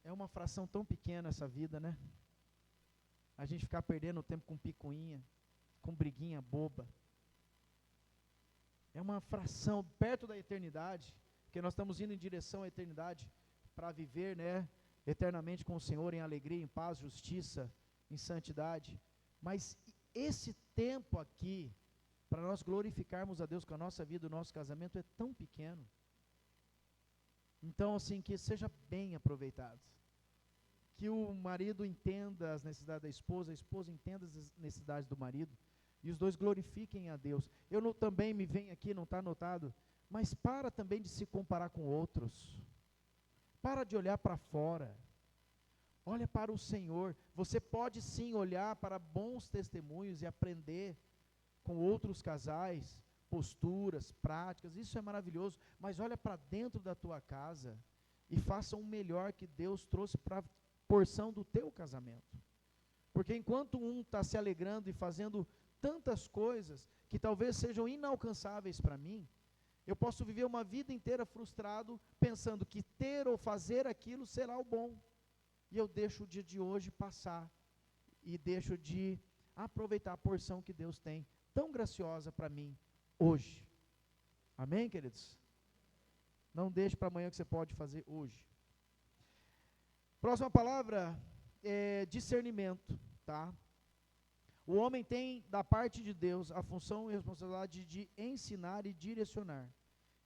é uma fração tão pequena essa vida, né? A gente ficar perdendo tempo com picuinha, com briguinha boba. É uma fração perto da eternidade, porque nós estamos indo em direção à eternidade para viver, né, eternamente com o Senhor em alegria, em paz, justiça, em santidade. Mas esse tempo aqui, para nós glorificarmos a Deus com a nossa vida, o nosso casamento, é tão pequeno. Então, assim, que seja bem aproveitado. Que o marido entenda as necessidades da esposa, a esposa entenda as necessidades do marido, e os dois glorifiquem a Deus. Também me venho aqui, não está anotado, mas para também de se comparar com outros. Para de olhar para fora. Olha para o Senhor. Você pode sim olhar para bons testemunhos e aprender com outros casais, posturas, práticas, isso é maravilhoso, mas olha para dentro da tua casa e faça o melhor que Deus trouxe para a porção do teu casamento. Porque enquanto um está se alegrando e fazendo tantas coisas que talvez sejam inalcançáveis para mim, eu posso viver uma vida inteira frustrado, pensando que ter ou fazer aquilo será o bom. E eu deixo o dia de hoje passar, e deixo de aproveitar a porção que Deus tem, tão graciosa para mim, hoje. Amém, queridos? Não deixe para amanhã o que você pode fazer hoje. Próxima palavra é discernimento, tá? O homem tem, da parte de Deus, a função e responsabilidade de ensinar e direcionar.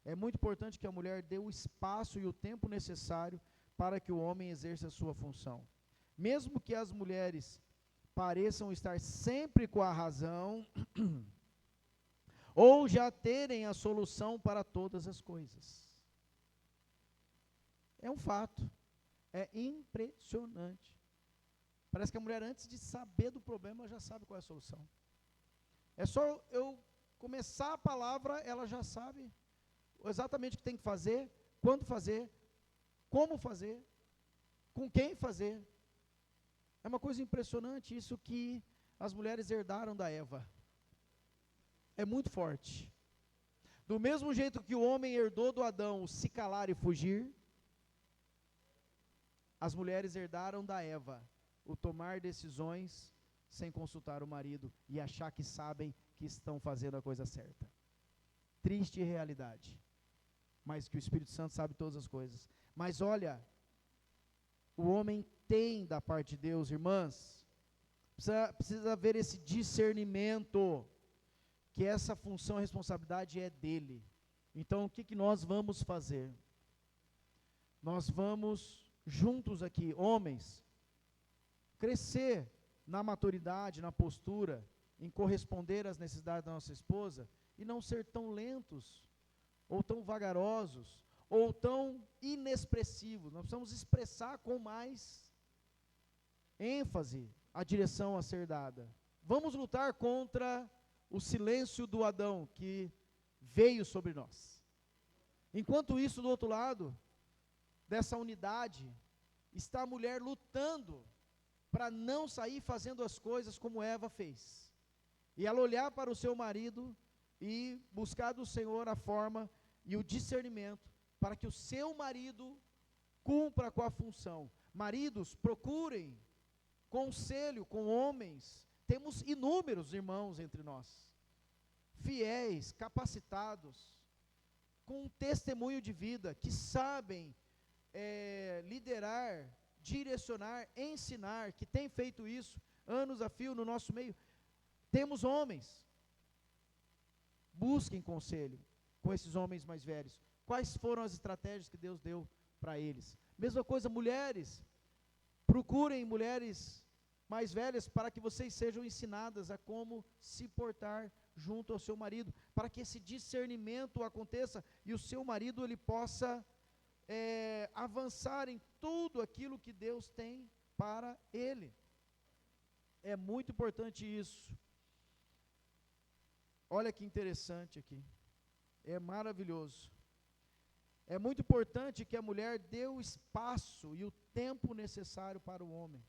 É muito importante que a mulher dê o espaço e o tempo necessário para que o homem exerça a sua função. Mesmo que as mulheres pareçam estar sempre com a razão, ou já terem a solução para todas as coisas. É um fato. É impressionante. Parece que a mulher, antes de saber do problema, já sabe qual é a solução. É só eu começar a palavra, ela já sabe exatamente o que tem que fazer, quando fazer, como fazer, com quem fazer. É uma coisa impressionante isso que as mulheres herdaram da Eva. É muito forte. Do mesmo jeito que o homem herdou do Adão o se calar e fugir, as mulheres herdaram da Eva o tomar decisões sem consultar o marido e achar que sabem que estão fazendo a coisa certa. Triste realidade. Mas que o Espírito Santo sabe todas as coisas. Mas olha, o homem tem da parte de Deus, irmãs, precisa haver esse discernimento, que essa função e responsabilidade é dele, Então, o que nós vamos fazer? Nós vamos, juntos aqui, homens, crescer na maturidade, na postura, em corresponder às necessidades da nossa esposa, e não ser tão lentos, ou tão vagarosos, ou tão inexpressivos. Nós precisamos expressar com mais ênfase a direção a ser dada. Vamos lutar contra o silêncio do Adão que veio sobre nós. Enquanto isso, do outro lado dessa unidade, está a mulher lutando para não sair fazendo as coisas como Eva fez. E ela olhar para o seu marido e buscar do Senhor a forma e o discernimento para que o seu marido cumpra com a função. Maridos, procurem conselho com homens. Temos inúmeros irmãos entre nós, fiéis, capacitados, com um testemunho de vida, que sabem liderar, direcionar, ensinar, que têm feito isso anos a fio no nosso meio. Temos homens. Busquem conselho com esses homens mais velhos. Quais foram as estratégias que Deus deu para eles? Mesma coisa, mulheres. Procurem mulheres mais velhas para que vocês sejam ensinadas a como se portar junto ao seu marido, para que esse discernimento aconteça e o seu marido ele possa avançar em tudo aquilo que Deus tem para ele. É muito importante isso. Olha que interessante aqui, é maravilhoso. É muito importante que a mulher dê o espaço e o tempo necessário para o homem.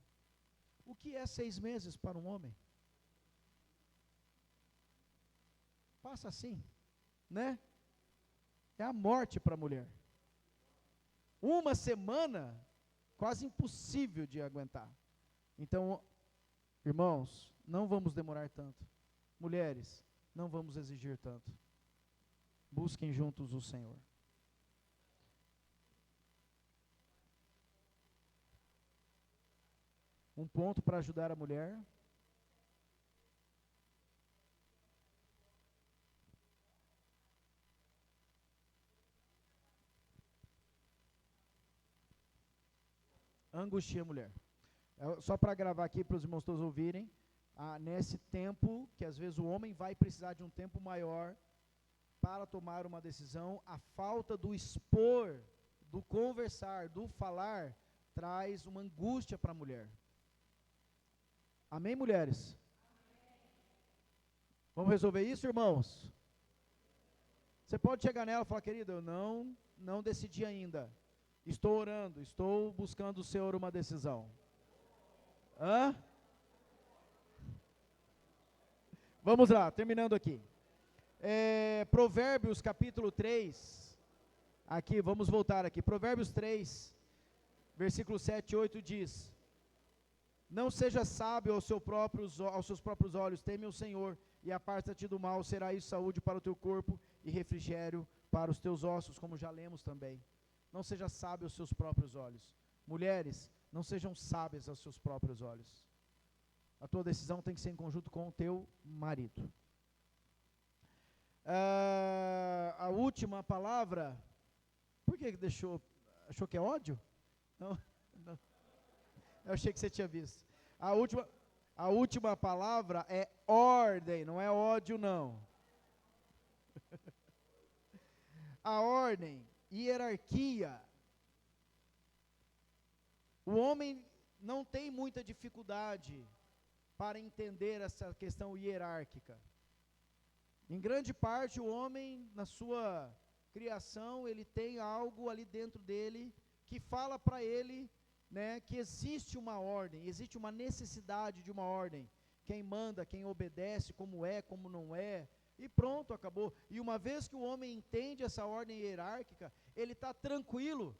O que é 6 meses para um homem? Passa assim, né? É a morte para a mulher. 1 semana, quase impossível de aguentar. Então, irmãos, não vamos demorar tanto. Mulheres, não vamos exigir tanto. Busquem juntos o Senhor. Um ponto para ajudar a mulher. Angustia a mulher. Só para gravar aqui para os irmãos todos ouvirem, nesse tempo, que às vezes o homem vai precisar de um tempo maior para tomar uma decisão, a falta do expor, do conversar, do falar, traz uma angústia para a mulher. Amém, mulheres? Vamos resolver isso, irmãos? Você pode chegar nela e falar, querida, eu não decidi ainda. Estou orando, estou buscando do Senhor uma decisão. Hã? Vamos lá, terminando aqui. Provérbios capítulo 3. Aqui, vamos voltar aqui. Provérbios 3, versículo 7 e 8 diz: não seja sábio aos seus próprios olhos, teme o Senhor, e aparta-te do mal, será isso saúde para o teu corpo e refrigério para os teus ossos, como já lemos também. Não seja sábio aos seus próprios olhos. Mulheres, não sejam sábias aos seus próprios olhos. A tua decisão tem que ser em conjunto com o teu marido. A última palavra, por que achou que é ódio? Não. Eu achei que você tinha visto. A última palavra é ordem, não é ódio não. A ordem, hierarquia. O homem não tem muita dificuldade para entender essa questão hierárquica. Em grande parte, o homem, na sua criação, ele tem algo ali dentro dele que fala para ele, né, que existe uma ordem, existe uma necessidade de uma ordem. Quem manda, quem obedece, como é, como não é, e pronto, acabou. E uma vez que o homem entende essa ordem hierárquica, ele está tranquilo.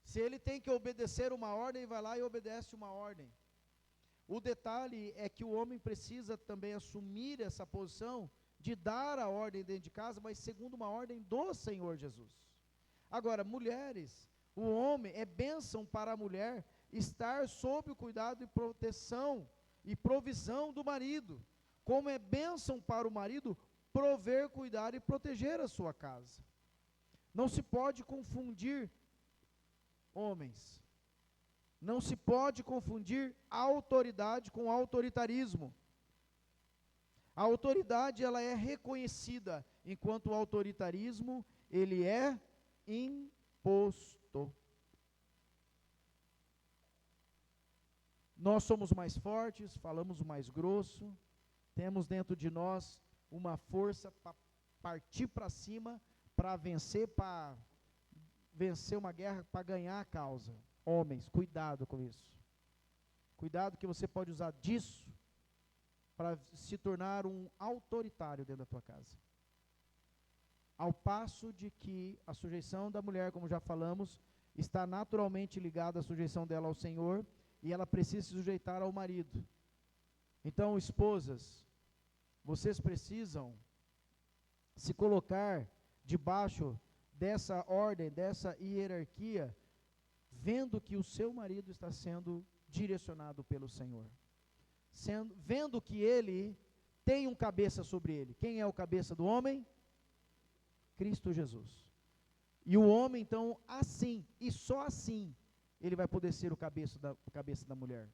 Se ele tem que obedecer uma ordem, ele vai lá e obedece uma ordem. O detalhe é que o homem precisa também assumir essa posição de dar a ordem dentro de casa, mas segundo uma ordem do Senhor Jesus. Agora, mulheres, o homem, é bênção para a mulher estar sob o cuidado e proteção e provisão do marido, como é bênção para o marido prover, cuidar e proteger a sua casa. Não se pode confundir homens. Não se pode confundir autoridade com autoritarismo. A autoridade, ela é reconhecida, enquanto o autoritarismo, ele é imposto. Nós somos mais fortes, falamos mais grosso, temos dentro de nós uma força para partir para cima, para vencer uma guerra, para ganhar a causa. Homens, cuidado com isso. Cuidado que você pode usar disso para se tornar um autoritário dentro da tua casa. Ao passo de que a sujeição da mulher, como já falamos, está naturalmente ligada à sujeição dela ao Senhor, e ela precisa se sujeitar ao marido. Então, esposas, vocês precisam se colocar debaixo dessa ordem, dessa hierarquia, vendo que o seu marido está sendo direcionado pelo Senhor. Vendo que ele tem um cabeça sobre ele. Quem é o cabeça do homem? Cristo Jesus. E o homem, então, assim, e só assim, ele vai poder ser o cabeça da mulher.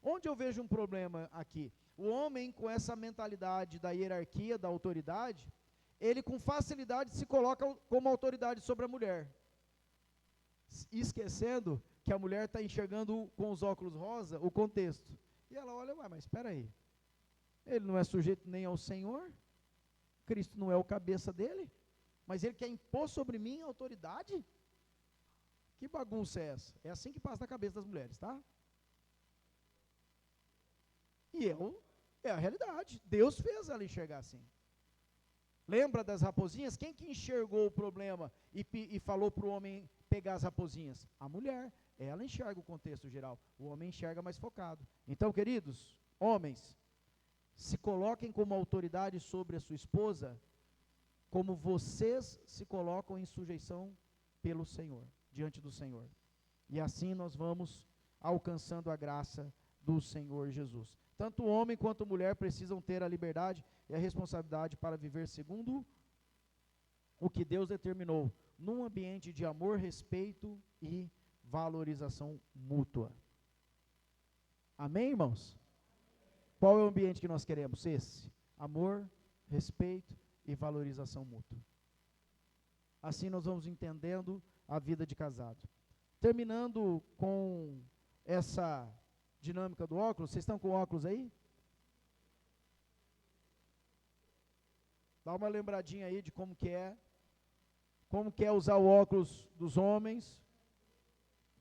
Onde eu vejo um problema aqui? O homem, com essa mentalidade da hierarquia, da autoridade, ele com facilidade se coloca como autoridade sobre a mulher, esquecendo que a mulher está enxergando com os óculos rosa o contexto. E ela olha, mas espera aí, ele não é sujeito nem ao Senhor, Cristo não é o cabeça dele, mas ele quer impor sobre mim a autoridade? Que bagunça é essa? É assim que passa na cabeça das mulheres, tá? E é a realidade. Deus fez ela enxergar assim. Lembra das raposinhas? Quem que enxergou o problema e falou para o homem pegar as raposinhas? A mulher. Ela enxerga o contexto geral. O homem enxerga mais focado. Então, queridos, homens, se coloquem como autoridade sobre a sua esposa, como vocês se colocam em sujeição pelo Senhor, diante do Senhor. E assim nós vamos alcançando a graça do Senhor Jesus. Tanto o homem quanto a mulher precisam ter a liberdade e a responsabilidade para viver segundo o que Deus determinou, num ambiente de amor, respeito e valorização mútua. Amém, irmãos? Qual é o ambiente que nós queremos? Esse: amor, respeito e valorização mútua. Assim nós vamos entendendo a vida de casado. Terminando com essa dinâmica do óculos, vocês estão com óculos aí? Dá uma lembradinha aí de como que é usar o óculos dos homens,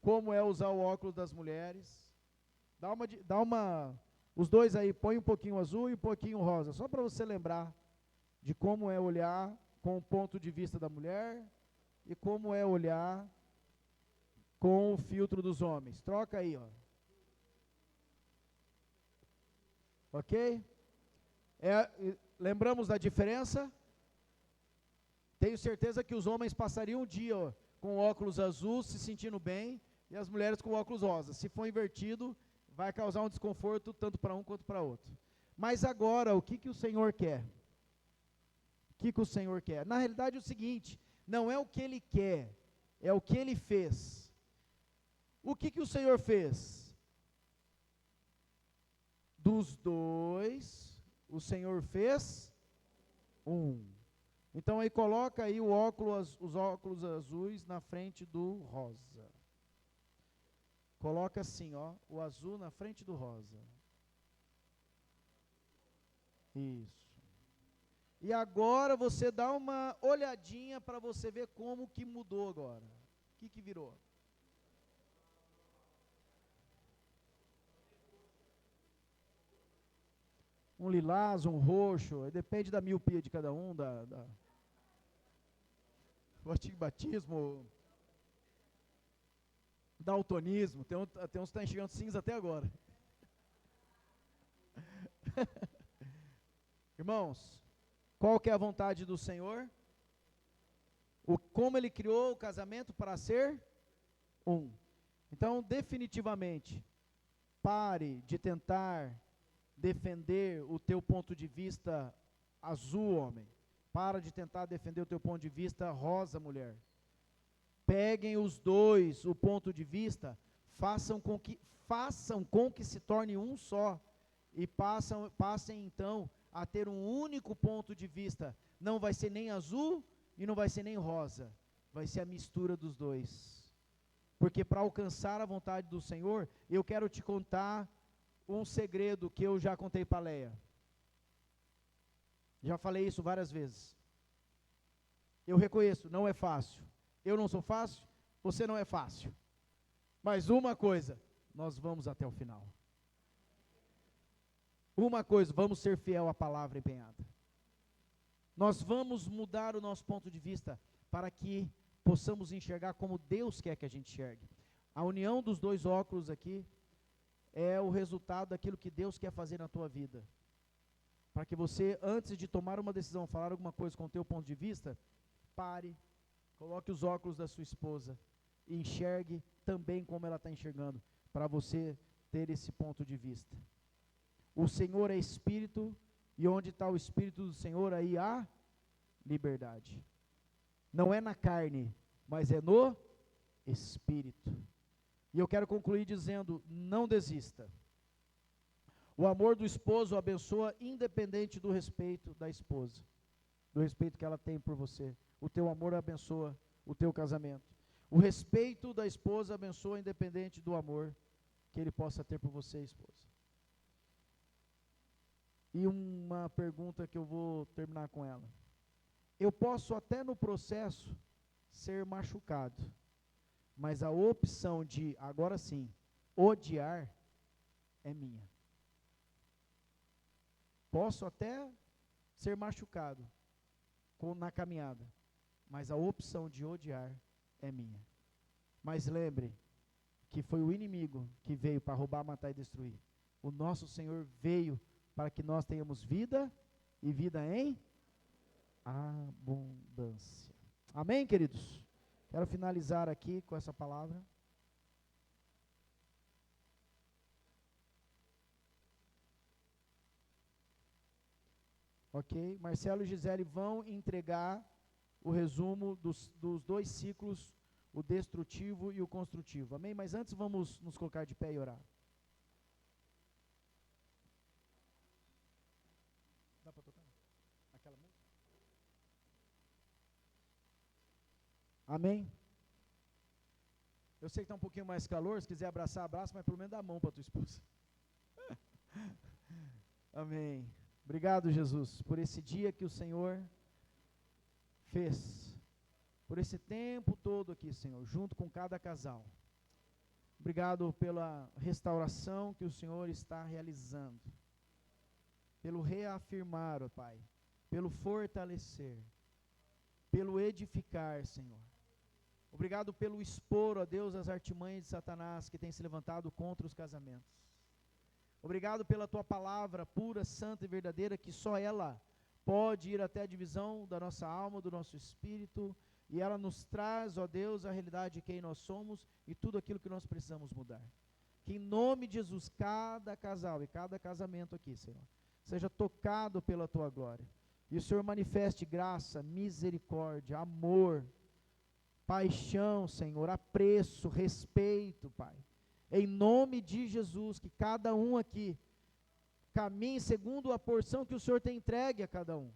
como é usar o óculos das mulheres. Os dois aí, põe um pouquinho azul e um pouquinho rosa, só para você lembrar de como é olhar com o ponto de vista da mulher e como é olhar com o filtro dos homens. Troca aí, ó. Ok? Lembramos da diferença? Tenho certeza que os homens passariam um dia, ó, com óculos azul, se sentindo bem, e as mulheres com óculos rosa. Se for invertido, vai causar um desconforto tanto para um quanto para outro. Mas agora, o que o Senhor quer? O que o Senhor quer? Na realidade é o seguinte, não é o que Ele quer, é o que Ele fez. O que o Senhor fez? Dos dois, o Senhor fez um. Então aí coloca aí os óculos azuis na frente do rosa. Coloca assim, ó, o azul na frente do rosa. Isso. E agora você dá uma olhadinha para você ver como que mudou agora. O que virou? Um lilás, um roxo, depende da miopia de cada um, o astigmatismo, daltonismo, tem uns que estão enxergando cinza até agora. Irmãos, qual que é a vontade do Senhor? Como Ele criou o casamento para ser um. Então, definitivamente, pare de tentar defender o teu ponto de vista azul, homem. Para de tentar defender o teu ponto de vista rosa, mulher. Peguem os dois, o ponto de vista, façam com que se torne um só. E passem então a ter um único ponto de vista. Não vai ser nem azul e não vai ser nem rosa. Vai ser a mistura dos dois. Porque para alcançar a vontade do Senhor, eu quero te contar um segredo que eu já contei para a Leia. Já falei isso várias vezes. Eu reconheço, não é fácil. Eu não sou fácil, você não é fácil. Mas uma coisa, nós vamos até o final. Uma coisa, vamos ser fiel à palavra empenhada. Nós vamos mudar o nosso ponto de vista para que possamos enxergar como Deus quer que a gente enxergue. A união dos dois óculos aqui é o resultado daquilo que Deus quer fazer na tua vida. Para que você, antes de tomar uma decisão, falar alguma coisa com o teu ponto de vista, pare, coloque os óculos da sua esposa e enxergue também como ela está enxergando, para você ter esse ponto de vista. O Senhor é Espírito, e onde está o Espírito do Senhor, aí há liberdade. Não é na carne, mas é no Espírito. E eu quero concluir dizendo, não desista. O amor do esposo abençoa independente do respeito da esposa, do respeito que ela tem por você. O teu amor abençoa o teu casamento. O respeito da esposa abençoa independente do amor que ele possa ter por você, esposa. E uma pergunta que eu vou terminar com ela. Eu posso até no processo ser machucado, mas a opção de, agora sim, odiar é minha. Posso até ser machucado na caminhada, mas a opção de odiar é minha. Mas lembre que foi o inimigo que veio para roubar, matar e destruir. O nosso Senhor veio para que nós tenhamos vida e vida em abundância. Amém, queridos? Quero finalizar aqui com essa palavra. Ok? Marcelo e Gisele vão entregar o resumo dos dois ciclos, o destrutivo e o construtivo. Amém? Mas antes vamos nos colocar de pé e orar. Dá para tocar? Aquela música? Amém? Eu sei que está um pouquinho mais calor, se quiser abraçar, abraça, mas pelo menos dá a mão para a tua esposa. Amém. Obrigado, Jesus, por esse dia que o Senhor fez, por esse tempo todo aqui, Senhor, junto com cada casal. Obrigado pela restauração que o Senhor está realizando, pelo reafirmar, ó Pai, pelo fortalecer, pelo edificar, Senhor. Obrigado pelo expor, ó Deus, as artimanhas de Satanás que tem se levantado contra os casamentos. Obrigado pela tua palavra pura, santa e verdadeira, que só ela pode ir até a divisão da nossa alma, do nosso espírito, e ela nos traz, ó Deus, a realidade de quem nós somos e tudo aquilo que nós precisamos mudar. Que em nome de Jesus, cada casal e cada casamento aqui, Senhor, seja tocado pela tua glória. E o Senhor manifeste graça, misericórdia, amor, paixão, Senhor, apreço, respeito, Pai. Em nome de Jesus, que cada um aqui caminhe segundo a porção que o Senhor tem entregue a cada um.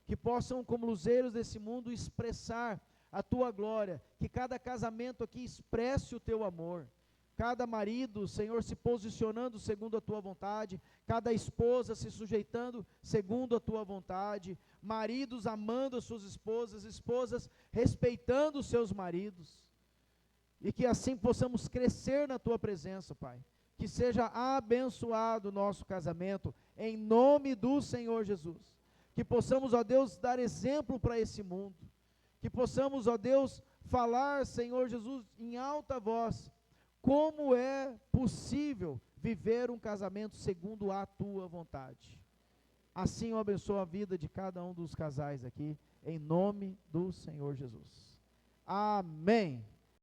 Que possam, como luzeiros desse mundo, expressar a tua glória. Que cada casamento aqui expresse o teu amor. Cada marido, Senhor, se posicionando segundo a tua vontade. Cada esposa se sujeitando segundo a tua vontade. Maridos amando as suas esposas, esposas respeitando os seus maridos. E que assim possamos crescer na tua presença, Pai. Que seja abençoado o nosso casamento, em nome do Senhor Jesus. Que possamos, ó Deus, dar exemplo para esse mundo. Que possamos, ó Deus, falar, Senhor Jesus, em alta voz, como é possível viver um casamento segundo a tua vontade. Assim eu abençoo a vida de cada um dos casais aqui, em nome do Senhor Jesus. Amém.